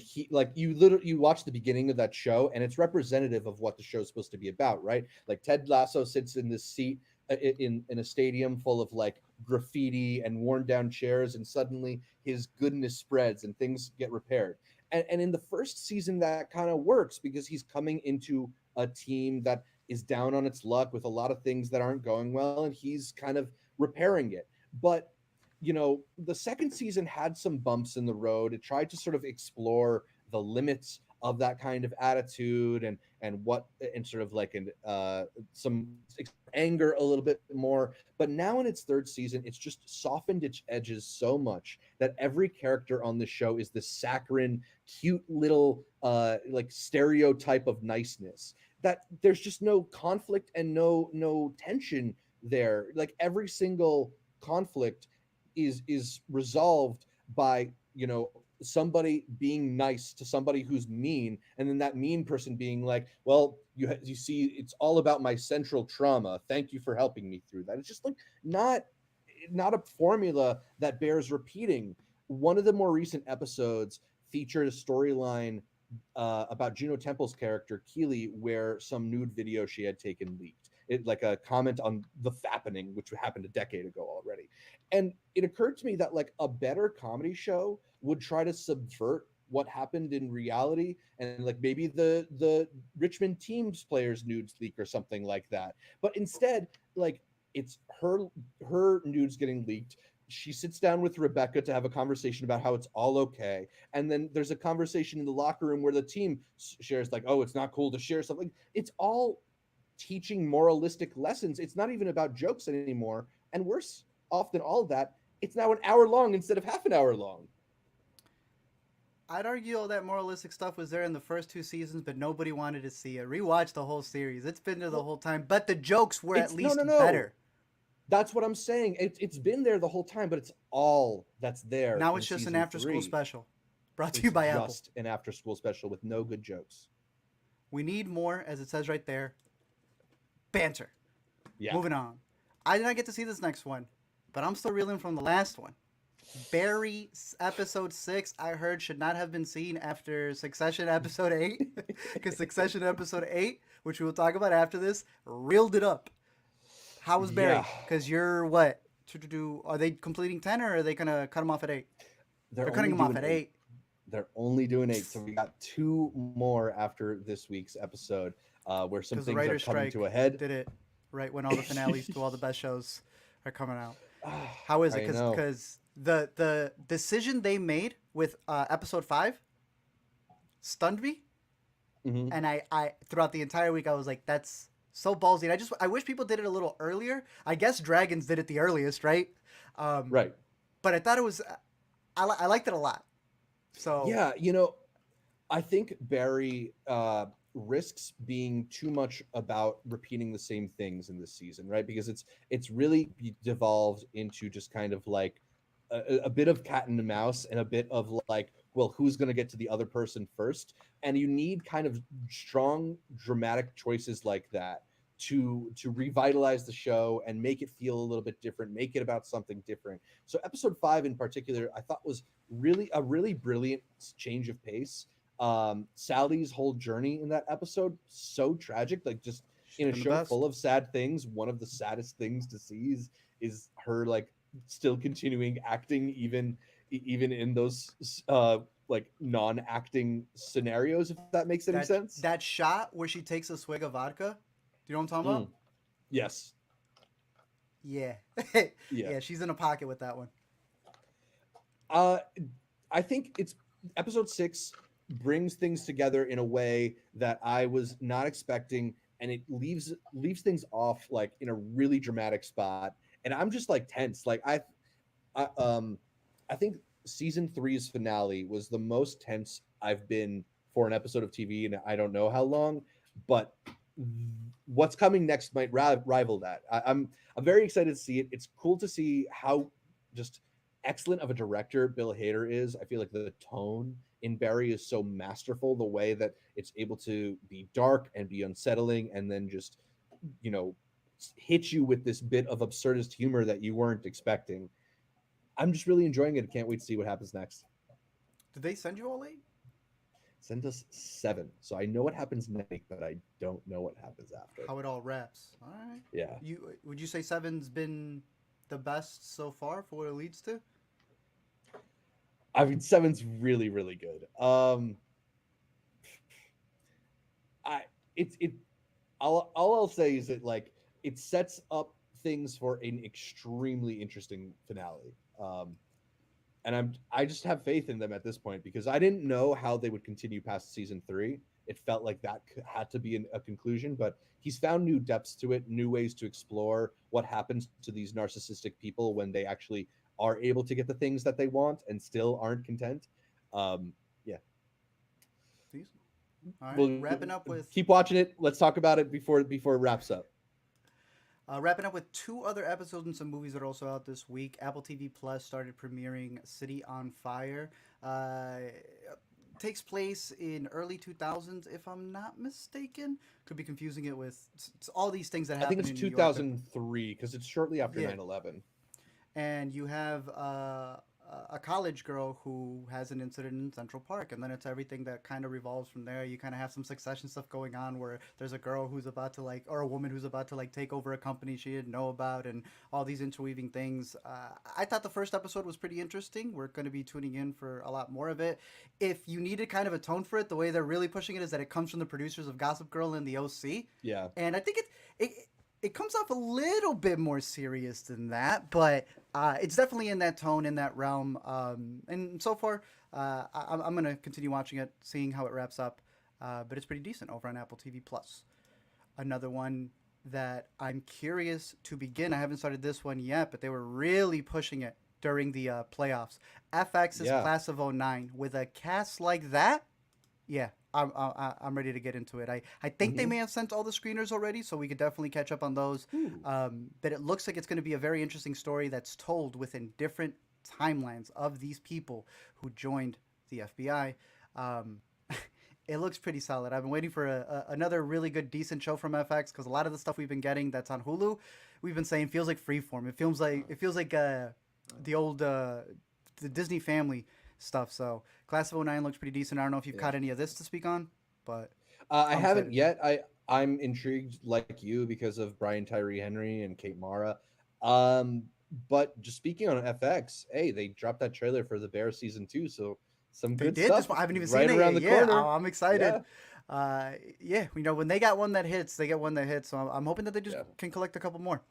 he like you watch the beginning of that show, and it's representative of what the show's supposed to be about, right? Like Ted Lasso sits in this seat in a stadium full of like graffiti and worn down chairs, and suddenly his goodness spreads and things get repaired. And in the first season, that kind of works because he's coming into a team that is down on its luck with a lot of things that aren't going well, and he's kind of repairing it. But the second season had some bumps in the road. It tried to sort of explore the limits of that kind of attitude, and sort of like some anger a little bit more. But now in its third season, it's just softened its edges so much that every character on the show is this saccharine, cute little like stereotype of niceness, that there's just no conflict and no tension there. Like every single conflict is resolved by somebody being nice to somebody who's mean, and then that mean person being like, well, you see, it's all about my central trauma, thank you for helping me through that. It's just like not a formula that bears repeating. One of the more recent episodes featured a storyline about Juno Temple's character Keely, where some nude video she had taken leaked. It like a comment on the fappening, which happened a decade ago already. And it occurred to me that like a better comedy show would try to subvert what happened in reality, and like maybe the Richmond teams players nudes leak or something like that. But instead, like it's her nudes getting leaked. She sits down with Rebecca to have a conversation about how it's all okay, and then there's a conversation in the locker room where the team shares like, oh, it's not cool to share something. It's all teaching moralistic lessons. It's not even about jokes anymore. And worse off than all of that, it's now an hour long instead of half an hour long. I'd argue all that moralistic stuff was there in the first two seasons, but nobody wanted to see it. Rewatch the whole series. It's been there the Well, whole time, but the jokes were at it's no, least no, no. better. That's what I'm saying. It's been there the whole time, but it's all that's there Now in it's just an season after school 3. special brought to you It's by Apple. just an after school special with no good jokes. We need more, as it says right there, banter. Yeah. Moving on. I did not get to see this next one, but I'm still reeling from the last one. Barry episode 6, I heard, should not have been seen after Succession episode 8, because Succession episode 8, which we will talk about after this, reeled it up. How was Barry? Yeah. Because you're what? Are they completing 10 or are they going to cut him off at 8? They're cutting him off at 8. They're only doing 8, so we got 2 more after this week's episode, where some Because the things are writer's coming strike to a head. did it right when all the finales to all the best shows are coming out. How is it? I know. Because the decision they made with episode 5 stunned me, Mhm. and I throughout the entire week I was like, that's so ballsy. And I wish people did it a little earlier. I guess Dragons did it the earliest, right? Right. But I thought it was I liked it a lot. So Yeah, I think Barry risks being too much about repeating the same things in this season, right? Because it's really devolved into just kind of like a bit of cat and mouse and a bit of like, well, who's going to get to the other person first? And you need kind of strong dramatic choices like that to revitalize the show and make it feel a little bit different, make it about something different. So episode 5 in particular, I thought was really brilliant change of pace. Sally's whole journey in that episode, so tragic, like just she's in a been the show best. full of sad things, one of the saddest things to see is her like still continuing acting even in those like non-acting scenarios, if that makes any sense. That shot where she takes a swig of vodka. Do you know what I'm talking about? Yes. Yeah. Yeah. Yeah, she's in a pocket with that one. I think it's episode 6 brings things together in a way that I was not expecting, and it leaves things off like in a really dramatic spot. And I'm just like tense. Like I think season 3's finale was the most tense I've been for an episode of TV, and I don't know how long, but what's coming next might rival that. I'm very excited to see it. It's cool to see how just excellent of a director Bill Hader is. I feel like the tone in Barry is so masterful, the way that it's able to be dark and be unsettling and then just, hit you with this bit of absurdist humor that you weren't expecting. I'm just really enjoying it. I can't wait to see what happens next. Did they send you all 8? Send us 7. So I know what happens next week, but I don't know what happens after. How it all wraps. All right. Yeah. Would you say 7's been the best so far for what it leads to? I mean, 7's really, really good. All I'll say is that like it sets up things for an extremely interesting finale. And I just have faith in them at this point because I didn't know how they would continue past season 3. It felt like that had to be a conclusion, but he's found new depths to it, new ways to explore what happens to these narcissistic people when they actually are able to get the things that they want and still aren't content. Yeah. Decent. All right. We'll Wrapping up with keep watching it. Let's talk about it before it wraps up. Wrapping up with 2 other episodes and some movies that are also out this week. Apple TV Plus started premiering City on Fire. Takes place in early 2000s, if I'm not mistaken. Could be confusing it with all these things that I happen think in it's New York. 2003 because it's shortly after Yeah. 9/11. And you have a college girl who has an incident in Central Park, and then it's everything that kind of revolves from there. You kind of have some Succession stuff going on where there's a girl who's about to or a woman who's about to take over a company she didn't know about, and all these interweaving things. I thought the first episode was pretty interesting. We're going to be tuning in for a lot more of it. If you needed kind of a tone for it, the way they're really pushing it is that it comes from the producers of Gossip Girl and The OC. Yeah. And I think it comes off a little bit more serious than that, but it's definitely in that tone, in that realm. And so far, I'm going to continue watching it, seeing how it wraps up. But it's pretty decent over on Apple TV Plus. Another one that I'm curious to begin. I haven't started this one yet, but they were really pushing it during the playoffs. FX's Yeah. Class of '09 with a cast like that. Yeah, I'm ready to get into it. I think they Hmm. may have sent all the screeners already, so we could definitely catch up on those. Ooh. But it looks like it's going to be a very interesting story that's told within different timelines of these people who joined the FBI. Um, it looks pretty solid. I've been waiting for another really good, decent show from FX because a lot of the stuff we've been getting that's on Hulu, we've been saying feels like freeform. It feels like the old the Disney family stuff. So Class of '09 looks pretty decent. I don't know if you've Yeah. caught any of this to speak on, but I I'm haven't excited. yet. I'm intrigued like you because of Brian Tyree Henry and Kate Mara. Um, but just speaking on FX, hey, they dropped that trailer for the Bear season 2, so some They good did this stuff one. I haven't even seen right it yet. around the Yeah, corner. I'm excited. Yeah, Yeah, when they got one that hits, they get one that hits. So I'm hoping that they just yeah, can collect a couple more.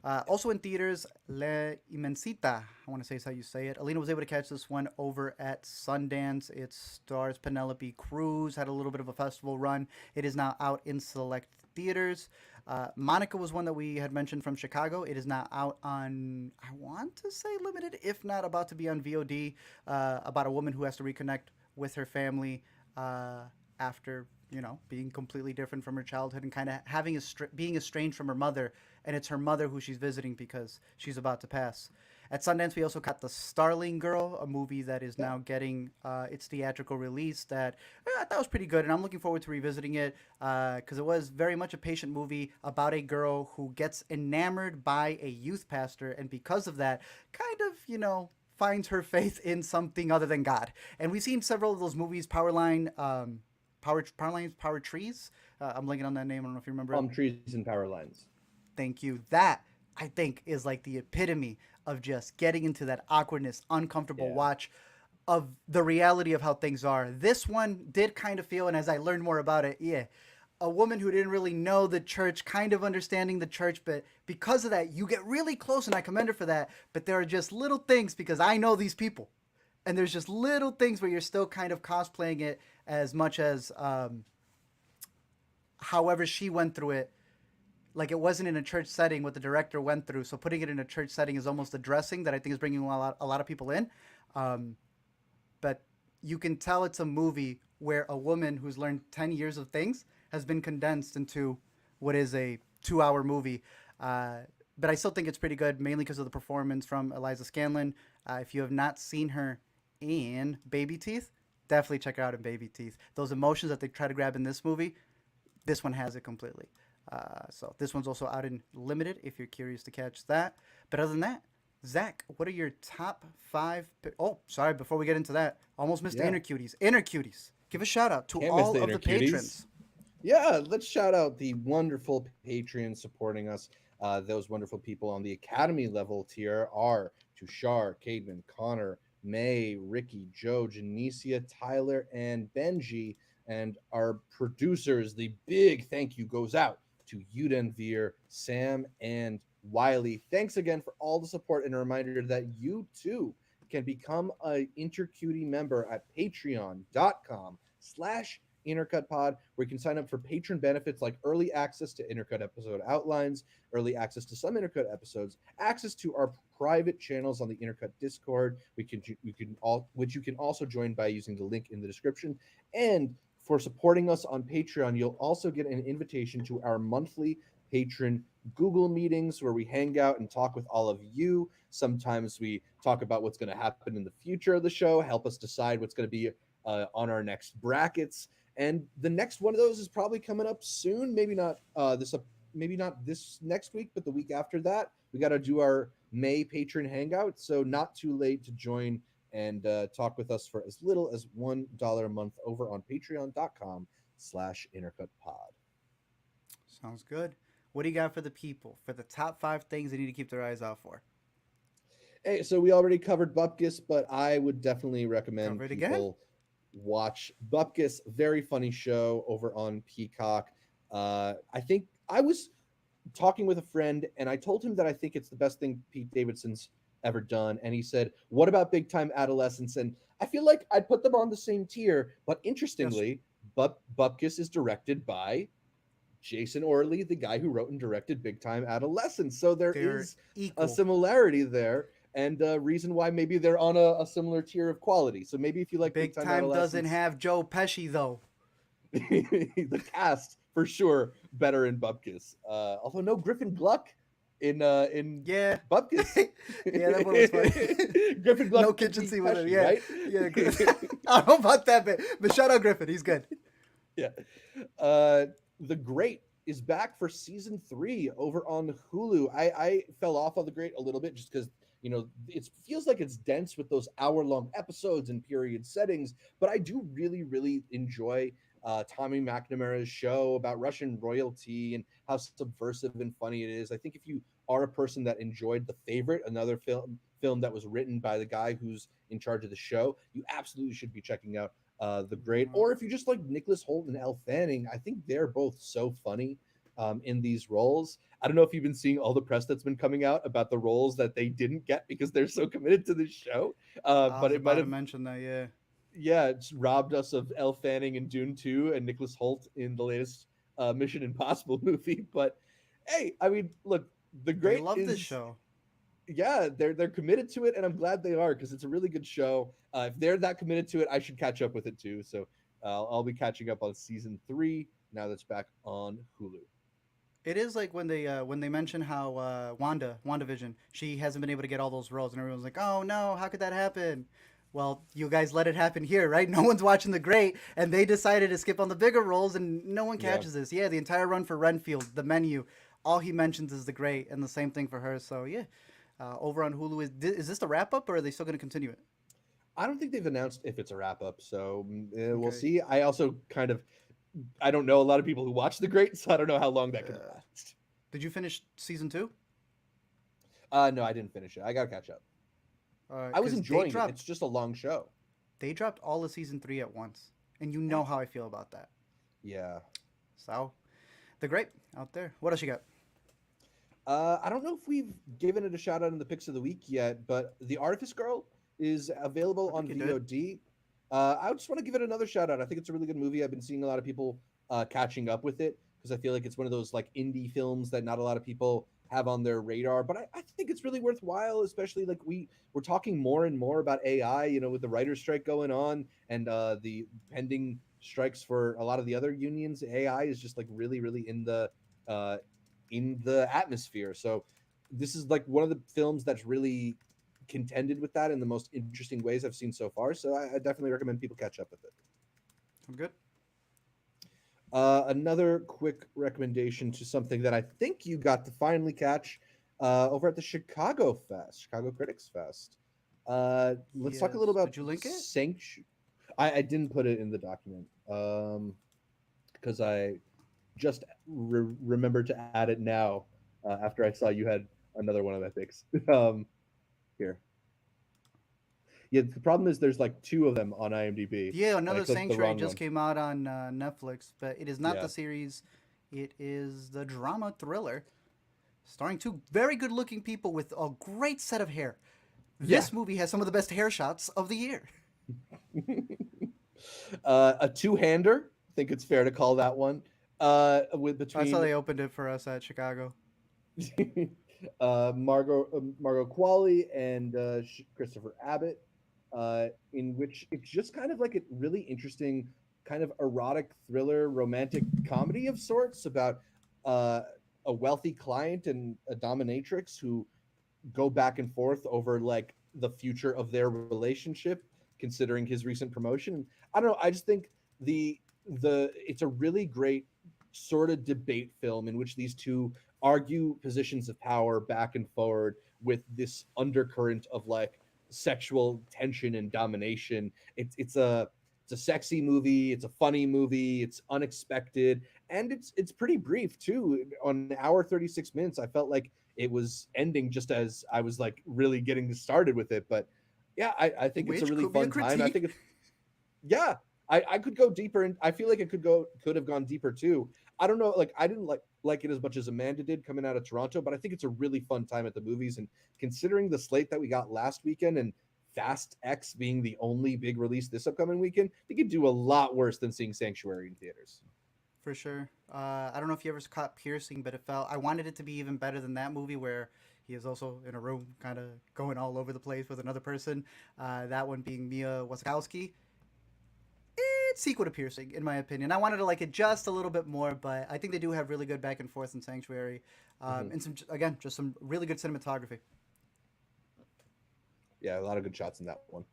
Also in theaters, La Inmensita. I want to say is how you say it. Alina was able to catch this one over at Sundance. It stars Penelope Cruz. Had a little bit of a festival run. It is now out in select theaters. Monica was one that we had mentioned from Chicago. It is now out on, I want to say limited, if not about to be on VOD. About a woman who has to reconnect with her family uh, after being completely different from her childhood and kind of being estranged from her mother, and it's her mother who she's visiting because she's about to pass. At Sundance, we also got the Starling Girl, a movie that is yeah. now getting its theatrical release. That I thought was pretty good, and I'm looking forward to revisiting it because it was very much a patient movie about a girl who gets enamored by a youth pastor, and because of that, kind of finds her faith in something other than God. And we've seen several of those movies, Power Lines, Power Trees. I'm blanking on that name. I don't know if you remember it. Palm trees and power lines. Thank you. That I think is like the epitome of just getting into that awkwardness, uncomfortable Yeah, watch of the reality of how things are. This one did kind of feel, and as I learned more about it, yeah, a woman who didn't really know the church, kind of understanding the church, but because of that, you get really close, and I commend her for that. But there are just little things because I know these people, and there's just little things where you're still kind of cosplaying it as much as however she went through it, like it wasn't in a church setting what the director went through. So putting it in a church setting is almost addressing that I think is bringing a lot of people in. Um, but you can tell it's a movie where a woman who's learned 10 years of things has been condensed into what is a 2 hour movie. Uh, but I still think it's pretty good, mainly because of the performance from Eliza Scanlon. If you have not seen her in Baby Teeth, definitely check her out in Baby Teeth. Those emotions that they try to grab in this movie, this one has it completely. So this one's also out in limited if you're curious to catch that. But other than that, Zach, what are your top five? Oh, sorry. Before we get into that, almost missed the yeah. inner cuties. Inner cuties. Give a shout out to Can't miss all the of inner the cuties. patrons. Yeah, let's shout out the wonderful Patreons supporting us. Those wonderful people on the Academy level tier are Tushar, Cademan, Connor, May, Ricky, Joe, Janicia, Tyler, and Benji. And our producers, the big thank you goes out to Yuden Veer, Sam, and Wiley. Thanks again for all the support, and a reminder that you too can become a InterCutie member at patreon.com/IntercutPod, where you can sign up for patron benefits like early access to Intercut episode outlines, early access to some Intercut episodes, access to our private channels on the Intercut Discord, which you can also join by using the link in the description. And for supporting us on Patreon, you'll also get an invitation to our monthly patron Google meetings where we hang out and talk with all of you. Sometimes we talk about what's going to happen in the future of the show, help us decide what's going to be on our next brackets. And the next one of those is probably coming up soon. Maybe not this next week, but the week after that. We got to do our May patron hangout, so not too late to join and talk with us for as little as $1 a month over on patreon.com/intercutpod. Sounds good. What do you got for the people? For the top five things they need to keep their eyes out for? Hey, so we already covered Bupkis, but I would definitely recommend Cover it again. people watch Bupkis. Very funny show over on Peacock. I think I was talking with a friend, and I told him that I think it's the best thing Pete Davidson's ever done. And he said, "What about Big Time Adolescence?" And I feel like I'd put them on the same tier. But Yes, interestingly, Bupkis is directed by Jason Orley, the guy who wrote and directed Big Time Adolescence. So there they're is a equal. similarity there. and reason why maybe they're on a similar tier of quality. So maybe if you like Big Big Time Time doesn't Adolescence, have Joe Pesci though. the cast for sure better in Bupkis. Although no Griffin Gluck in Yeah. Bupkis. Yeah, that one was funny. Griffin No Gluck could kitchen beat scene with him. Pesci, Yeah. right? Yeah. I don't know about that bit, but shout out Griffin. He's good. Yeah. Uh, the Great is back for season 3 over on Hulu. I fell off of The Great a little bit just because it feels like it's dense with those hour-long episodes and period settings, but I do really, really enjoy Tommy McNamara's show about Russian royalty and how subversive and funny it is. I think if you are a person that enjoyed The Favorite, another film that was written by the guy who's in charge of the show, you absolutely should be checking out The Great. Or if you just like Nicholas Hoult and Elle Fanning, I think they're both so funny in these roles. I don't know if you've been seeing all the press that's been coming out about the roles that they didn't get because they're so committed to this show. I But was it might about to have, mention that. Yeah. yeah, it's robbed us of Elle Fanning in Dune 2 and Nicholas Hoult in the latest Mission Impossible movie. But hey, I mean, look, The They Great love this is, show. yeah, they're committed to it, and I'm glad they are because it's a really good show. If they're that committed to it, I should catch up with it too. So I'll be catching up on season 3 now that's back on Hulu. It is like when they mention how WandaVision, she hasn't been able to get all those roles, and everyone's like, "Oh no, how could that happen?" Well, you guys let it happen here, right? No one's watching The Great, and they decided to skip on the bigger roles, and no one Yeah. catches this. Yeah, the entire run for Renfield, the menu, all he mentions is The Great, and the same thing for her. So yeah, over on Hulu, is this the wrap up, or are they still going to continue it? I don't think they've announced if it's a wrap up, so we'll Okay. see. I also kind of I don't know a lot of people who watch The Great, so I don't know how long that could Uh, last. did you finish season two? No, I didn't finish it. I gotta catch up. I was Because they enjoying it. dropped It's just a long show. they dropped all of season three at once, and you know how I feel about that. Yeah. So, The Great out there. What else you got? I don't know if we've given it a shout out in the picks of the week yet, but The Artifice Girl is available I on think you did. VOD. I just want to give it another shout out. I think it's a really good movie. I've been seeing a lot of people catching up with it because I feel like it's one of those like indie films that not a lot of people have on their radar. But I think it's really worthwhile, especially like we're talking more and more about AI. With the writer's strike going on and the pending strikes for a lot of the other unions. AI is just like really, really uh, in the atmosphere. So this is like one of the films that's really contended with that in the most interesting ways I've seen so far. So I definitely recommend people catch up with it. I'm good. Another quick recommendation to something that I think you got to finally catch over at the Chicago Critics Fest. Let's talk a little Yes. about Did you link it? I didn't put it in the document because I just remembered to add it now after I saw you had another one of my picks. Here. Yeah, the problem is there's like two of them on IMDb, Yeah, and I another clicked the Sanctuary wrong just one. came out on Netflix, but it is not Yeah, the series. It is the drama thriller starring two very good looking people with a great set of hair. yeah. This movie has some of the best hair shots of the year. A two-hander. I think it's fair to call that one. With I saw between they opened it for us at Chicago. Margot Qualley and Christopher Abbott, in which it's just kind of like a really interesting kind of erotic thriller, romantic comedy of sorts about uh, a wealthy client and a dominatrix who go back and forth over like the future of their relationship, considering his recent promotion. I don't know. I just think the it's a really great sort of debate film in which these two argue positions of power back and forward with this undercurrent of like sexual tension and domination. It's a sexy movie. It's a funny movie. It's unexpected, and it's pretty brief too. On an hour 36 minutes, I felt like it was ending just as I was like really getting started with it. But yeah, I think it's a Which really could be a fun time. I critique. think it's yeah. I could go deeper, and I feel like it could have gone deeper too. I don't know, like I didn't like it as much as Amanda did coming out of Toronto, but I think it's a really fun time at the movies. And considering the slate that we got last weekend and Fast X being the only big release this upcoming weekend, they could do a lot worse than seeing Sanctuary in theaters. For sure. I don't know if you ever caught Piercing, but it felt I wanted it to be even better than that movie where He is also in a room, kind of going all over the place with another person. That one being Mia Wasikowski. It's sequel to piercing, in my opinion. I wanted to like it just a little bit more, but I think they do have really good back and forth in Sanctuary, Mhm. and some again just some really good cinematography. Yeah, a lot of good shots in that one.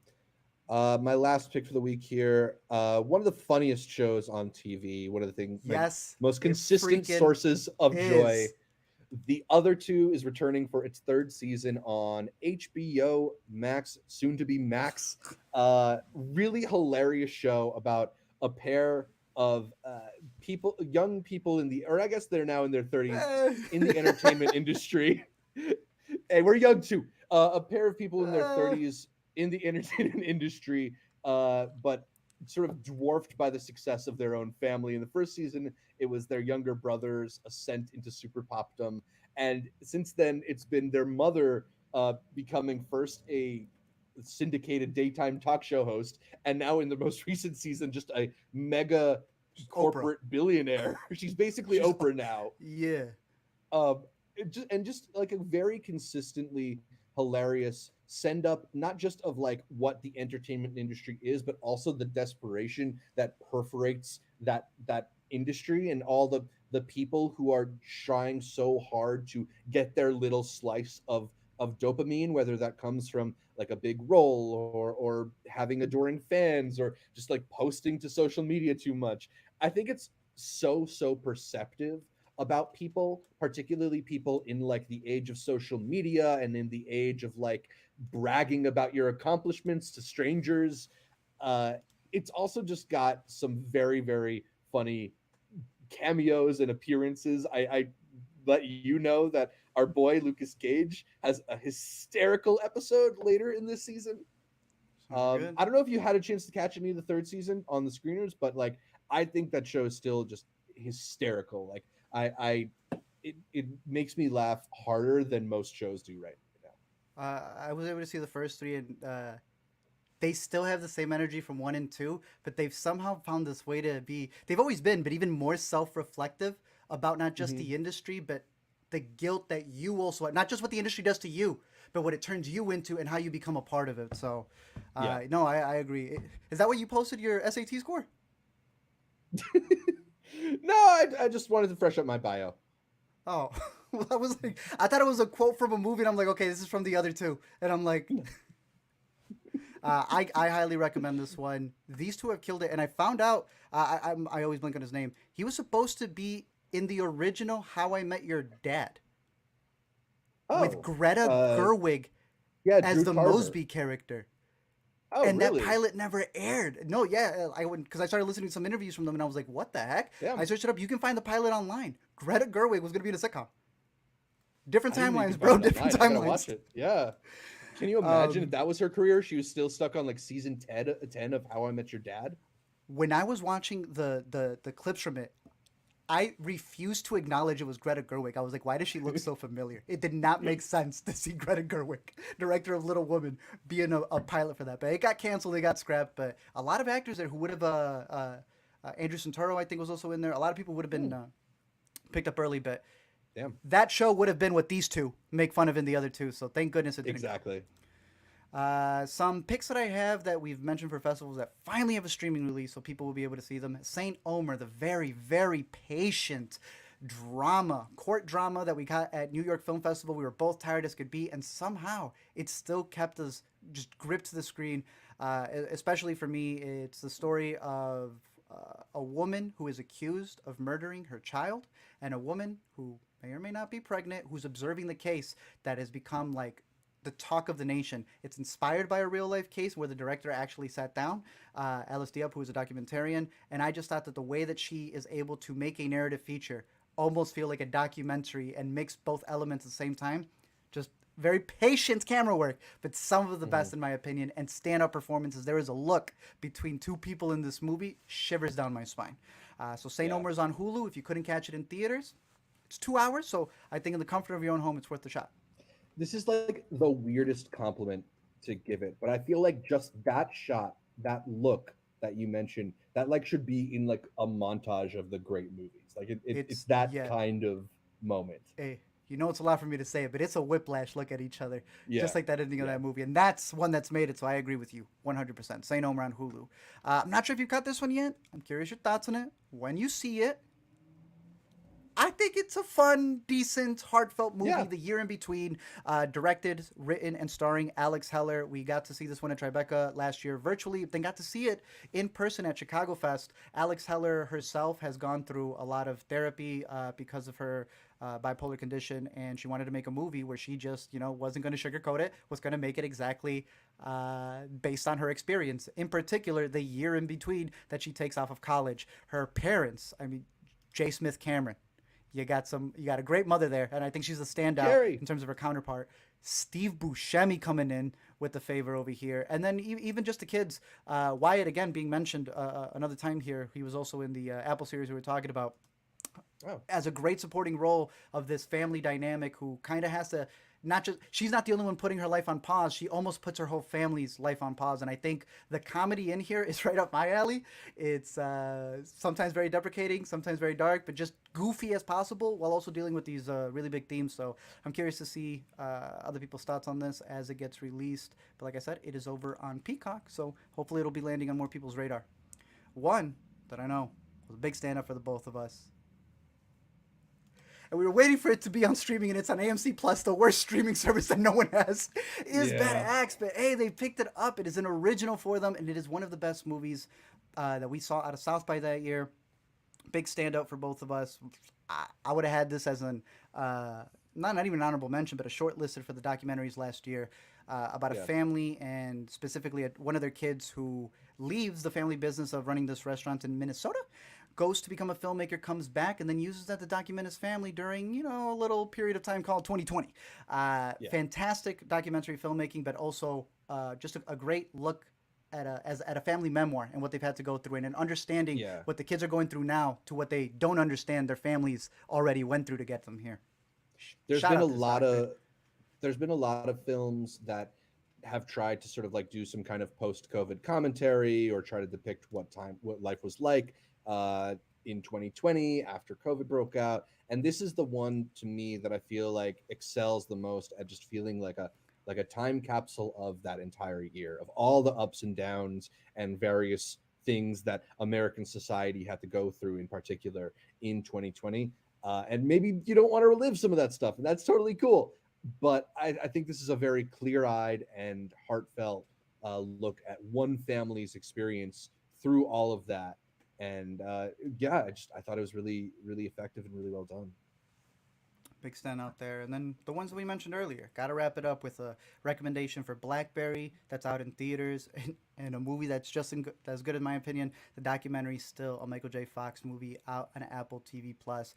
My last pick for the week here. One of the funniest shows on TV. One of the things, my Yes, most it consistent freaking sources of joy. is. The other two is returning for its third season on HBO Max, soon to be Max. Really hilarious show about a pair of people, young people in the, or I guess they're now in their 30s in the entertainment industry. Hey, we're young too. A pair of people in their Uh, 30s in the entertainment industry, but sort of dwarfed by the success of their own family. In the first season, it was their younger brother's ascent into super popdom, and since then, it's been their mother becoming first a syndicated daytime talk show host, and now in the most recent season, just a mega Oprah. corporate billionaire. She's basically She's Oprah now. yeah. And just like a very consistently hilarious send up, not just of like what the entertainment industry is, but also the desperation that perforates that industry, and all the people who are trying so hard to get their little slice of dopamine, whether that comes from like a big role, or having adoring fans, or just like posting to social media too much. I think it's so perceptive about people, particularly people in like the age of social media and in the age of like bragging about your accomplishments to strangers. Uh, it's also just got some very funny cameos and appearances. I let you know that our boy Lucas Gage has a hysterical episode later in this season. Sounds good. I don't know if you had a chance to catch any of the third season on the screeners, but like I think that show is still just hysterical. Like it makes me laugh harder than most shows do right now. I was able to see the first three, and they still have the same energy from one and two, but they've somehow found this way to be. They've always been, but even more self-reflective about not just Mm-hmm. the industry, but the guilt that you also not just what the industry does to you, but what it turns you into and how you become a part of it. So, Yeah. no, I agree. Is that what you posted your SAT score? No, I just wanted to fresh up my bio. Oh, well, I was like, I thought it was a quote from a movie, and I'm like, okay, this is from the other two, and I'm like, I highly recommend this one. These two have killed it, and I found out. I always blink on his name. He was supposed to be in the original How I Met Your Dad with Oh, Greta uh, Gerwig yeah, as Drew the Carver. Mosby character, Oh, and that really? pilot never aired. No, yeah, I wouldn't because I started listening to some interviews from them, and I was like, what the heck? I Damn, searched it up. You can find the pilot online. Greta Gerwig was going to be in a sitcom. Different I didn't know you timelines, could find bro. it Different online. I gotta timelines. watch it. Yeah. Can you imagine if Um, that was her career? She was still stuck on like season 10 of How I Met Your Dad. when I was watching the clips from it, I refused to acknowledge it was Greta Gerwig. I was like, why does she look so familiar? It did not make sense to see Greta Gerwig, director of Little Women, being a pilot for that. But it got canceled, it got scrapped. But a lot of actors there who would have, Andrew Santoro, I think, was also in there. A lot of people would have been Hmm, picked up early, but damn. that show would have been what these two make fun of in the other two. So thank goodness it didn't go. Exactly. Some picks that I have that we've mentioned for festivals that finally have a streaming release, so people will be able to see them. Saint Omer, the very patient drama, court drama that we got at New York Film Festival. We were both tired as could be, and somehow it still kept us just gripped to the screen. Especially for me, it's the story of a woman who is accused of murdering her child, and a woman who may or may not be pregnant, who's observing the case that has become like the talk of the nation. It's inspired by a real life case where the director actually sat down, Alice Diop, who is a documentarian, and I just thought that the way that she is able to make a narrative feature almost feel like a documentary and mix both elements at the same time, just very patient camera work, but some of the Hmm. best in my opinion, and stand-up performances. There is a look between two people in this movie, shivers down my spine. So Saint Yeah. Omer's on Hulu. If you couldn't catch it in theaters, it's 2 hours, so I think in the comfort of your own home, it's worth the shot. This is like the weirdest compliment to give it, but I feel like just that shot, that look that you mentioned, that like should be in like a montage of the great movies. Like it's It's that yeah, kind of moment. eh, You know it's a lot for me to say it, but it's a whiplash look at each other, just Yeah, like that ending of yeah. that movie. And that's one that's made it, so I agree with you 100%. Saint Omer on Hulu. I'm not sure if you've got this one yet. I'm curious your thoughts on it. When you see it, I think it's a fun, decent, heartfelt movie. Yeah. The Year in Between, directed, written, and starring Alex Heller. We got to see this one at Tribeca last year virtually, then got to see it in person at Chicago Fest. Alex Heller herself has gone through a lot of therapy because of her bipolar condition, and she wanted to make a movie where she just, wasn't going to sugarcoat it, was going to make it exactly based on her experience. In particular, the year in between that she takes off of college. Her parents, I mean, J. Smith Cameron, you got a great mother there, and I think she's a standout Jerry. in terms of her counterpart. Steve Buscemi coming in with the favor over here, and then even just the kids. Wyatt again being mentioned another time here. He was also in the Apple series we were talking about Oh. as a great supporting role of this family dynamic who kind of has to not just she's not the only one putting her life on pause. She almost puts her whole family's life on pause, and I think the comedy in here is right up my alley. It's sometimes very deprecating, sometimes very dark, but just goofy as possible while also dealing with these really big themes. So I'm curious to see other people's thoughts on this as it gets released. But like I said, it is over on Peacock, so hopefully it'll be landing on more people's radar. One that I know was a big stand up for the both of us, and we were waiting for it to be on streaming, and it's on AMC Plus, the worst streaming service that no one has, is Bad Yeah. Axe. But hey, they picked it up. It is an original for them, and it is one of the best movies that we saw out of South by that year. Big standout for both of us. I would have had this as an not even an honorable mention, but a short listed for the documentaries last year about a Yeah. family and specifically one of their kids who leaves the family business of running this restaurant in Minnesota, goes to become a filmmaker, comes back, and then uses that to document his family during a little period of time called 2020. Yeah. Fantastic documentary filmmaking, but also just a great look at a family memoir and what they've had to go through, and an understanding Yeah. what the kids are going through now to what they don't understand their families already went through to get them here. There's Shout been a out this lot doctor. of there's been a lot of films that have tried to sort of like do some kind of post-COVID commentary or try to depict what life was like in 2020 after COVID broke out. And this is the one to me that I feel like excels the most at just feeling like a time capsule of that entire year, of all the ups and downs and various things that American society had to go through in particular in 2020. And maybe you don't want to relive some of that stuff, and that's totally cool. But I think this is a very clear-eyed and heartfelt look at one family's experience through all of that. And yeah, I thought it was really really effective and really well done. Big stand out there. And then the ones that we mentioned earlier. Got to wrap it up with a recommendation for Blackberry that's out in theaters, and a movie that's as good in my opinion. The documentary still a Michael J. Fox movie out on Apple TV Plus.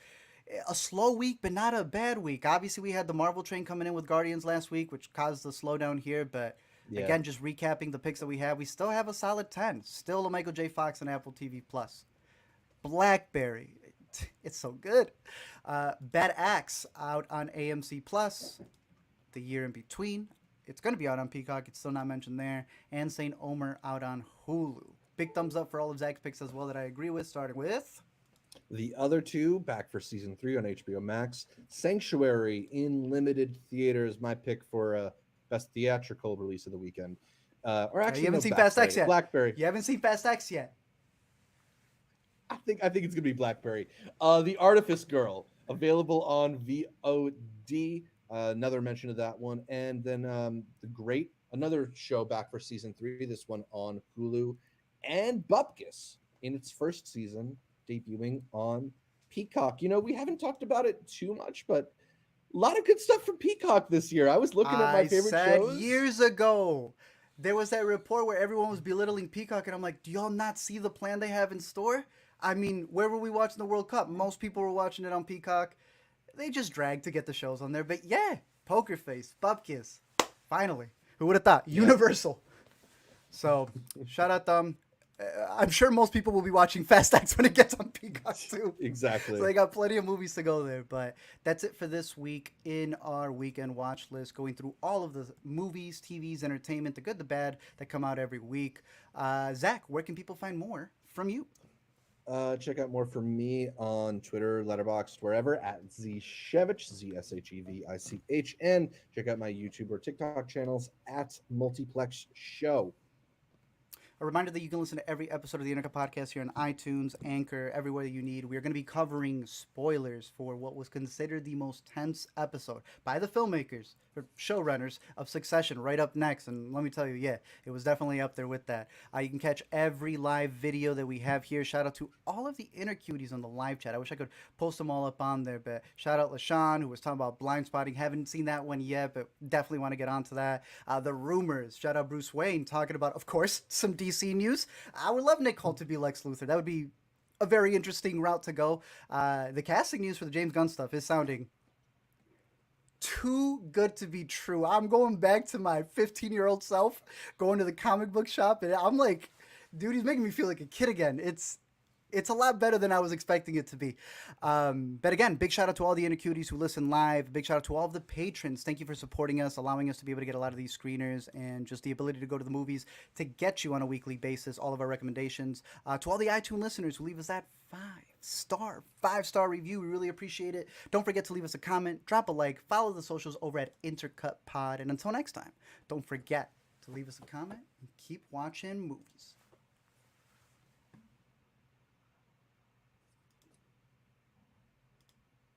A slow week, but not a bad week. Obviously, we had the Marvel train coming in with Guardians last week, which caused the slowdown here. But Yeah. again, just recapping the picks that we have, we still have a solid 10. Still a Michael J. Fox on Apple TV Plus. Blackberry. It's so good. Bad Axe out on AMC Plus. The Year in Between. It's going to be out on Peacock. It's still not mentioned there. And Saint Omer out on Hulu. Big thumbs up for all of Zach's picks as well that I agree with. Starting with The other two back for season 3 on HBO Max. Sanctuary in limited theaters. My pick for best theatrical release of the weekend. Or you actually, haven't no, seen Fast X Blackberry. yet. Blackberry. You haven't seen Fast X yet. I think it's gonna be Blackberry. The Artifice Girl, available on VOD. Another mention of that one, and then the Great, another show back for season 3. This one on Hulu, and Bupkis in its first season, debuting on Peacock. We haven't talked about it too much, but a lot of good stuff from Peacock this year. I was looking at my I favorite said shows. years ago, there was that report where everyone was belittling Peacock, and I'm like, do y'all not see the plan they have in store? I mean, where were we watching the World Cup? Most people were watching it on Peacock. They just dragged to get the shows on there. But yeah, Poker Face, Bupkis, finally. Who would have thought? Yeah. Universal. So, shout out them. I'm sure most people will be watching Fast X when it gets on Peacock too. Exactly. So they got plenty of movies to go there. But that's it for this week in our weekend watch list, going through all of the movies, TVs, entertainment, the good, the bad that come out every week. Zach, where can people find more from you? Check out more from me on Twitter, Letterboxd, wherever at Zshevich, Zshevich, and check out my YouTube or TikTok channels at Multiplex Show. A reminder that you can listen to every episode of the Intercut podcast here on iTunes, Anchor, everywhere you need. We are going to be covering spoilers for what was considered the most tense episode by the filmmakers or showrunners of Succession right up next. And let me tell you, yeah, it was definitely up there with that. You can catch every live video that we have here. Shout out to all of the inner cuties on the live chat. I wish I could post them all up on there, but shout out LaShawn, who was talking about blind spotting. Haven't seen that one yet, but definitely want to get onto that. The rumors. Shout out Bruce Wayne talking about, of course, some DC news. I would love Nick Holt to be Lex Luthor. That would be a very interesting route to go. The casting news for the James Gunn stuff is sounding too good to be true. I'm going back to my 15-year-old self, going to the comic book shop, and I'm like, dude, he's making me feel like a kid again. It's a lot better than I was expecting it to be. But again, big shout out to all the Intercuties who listen live. Big shout out to all of the patrons. Thank you for supporting us, allowing us to be able to get a lot of these screeners and just the ability to go to the movies to get you on a weekly basis all of our recommendations. To all the iTunes listeners who leave us that five-star review, we really appreciate it. Don't forget to leave us a comment, drop a like, follow the socials over at Intercut Pod. And until next time, don't forget to leave us a comment and keep watching movies.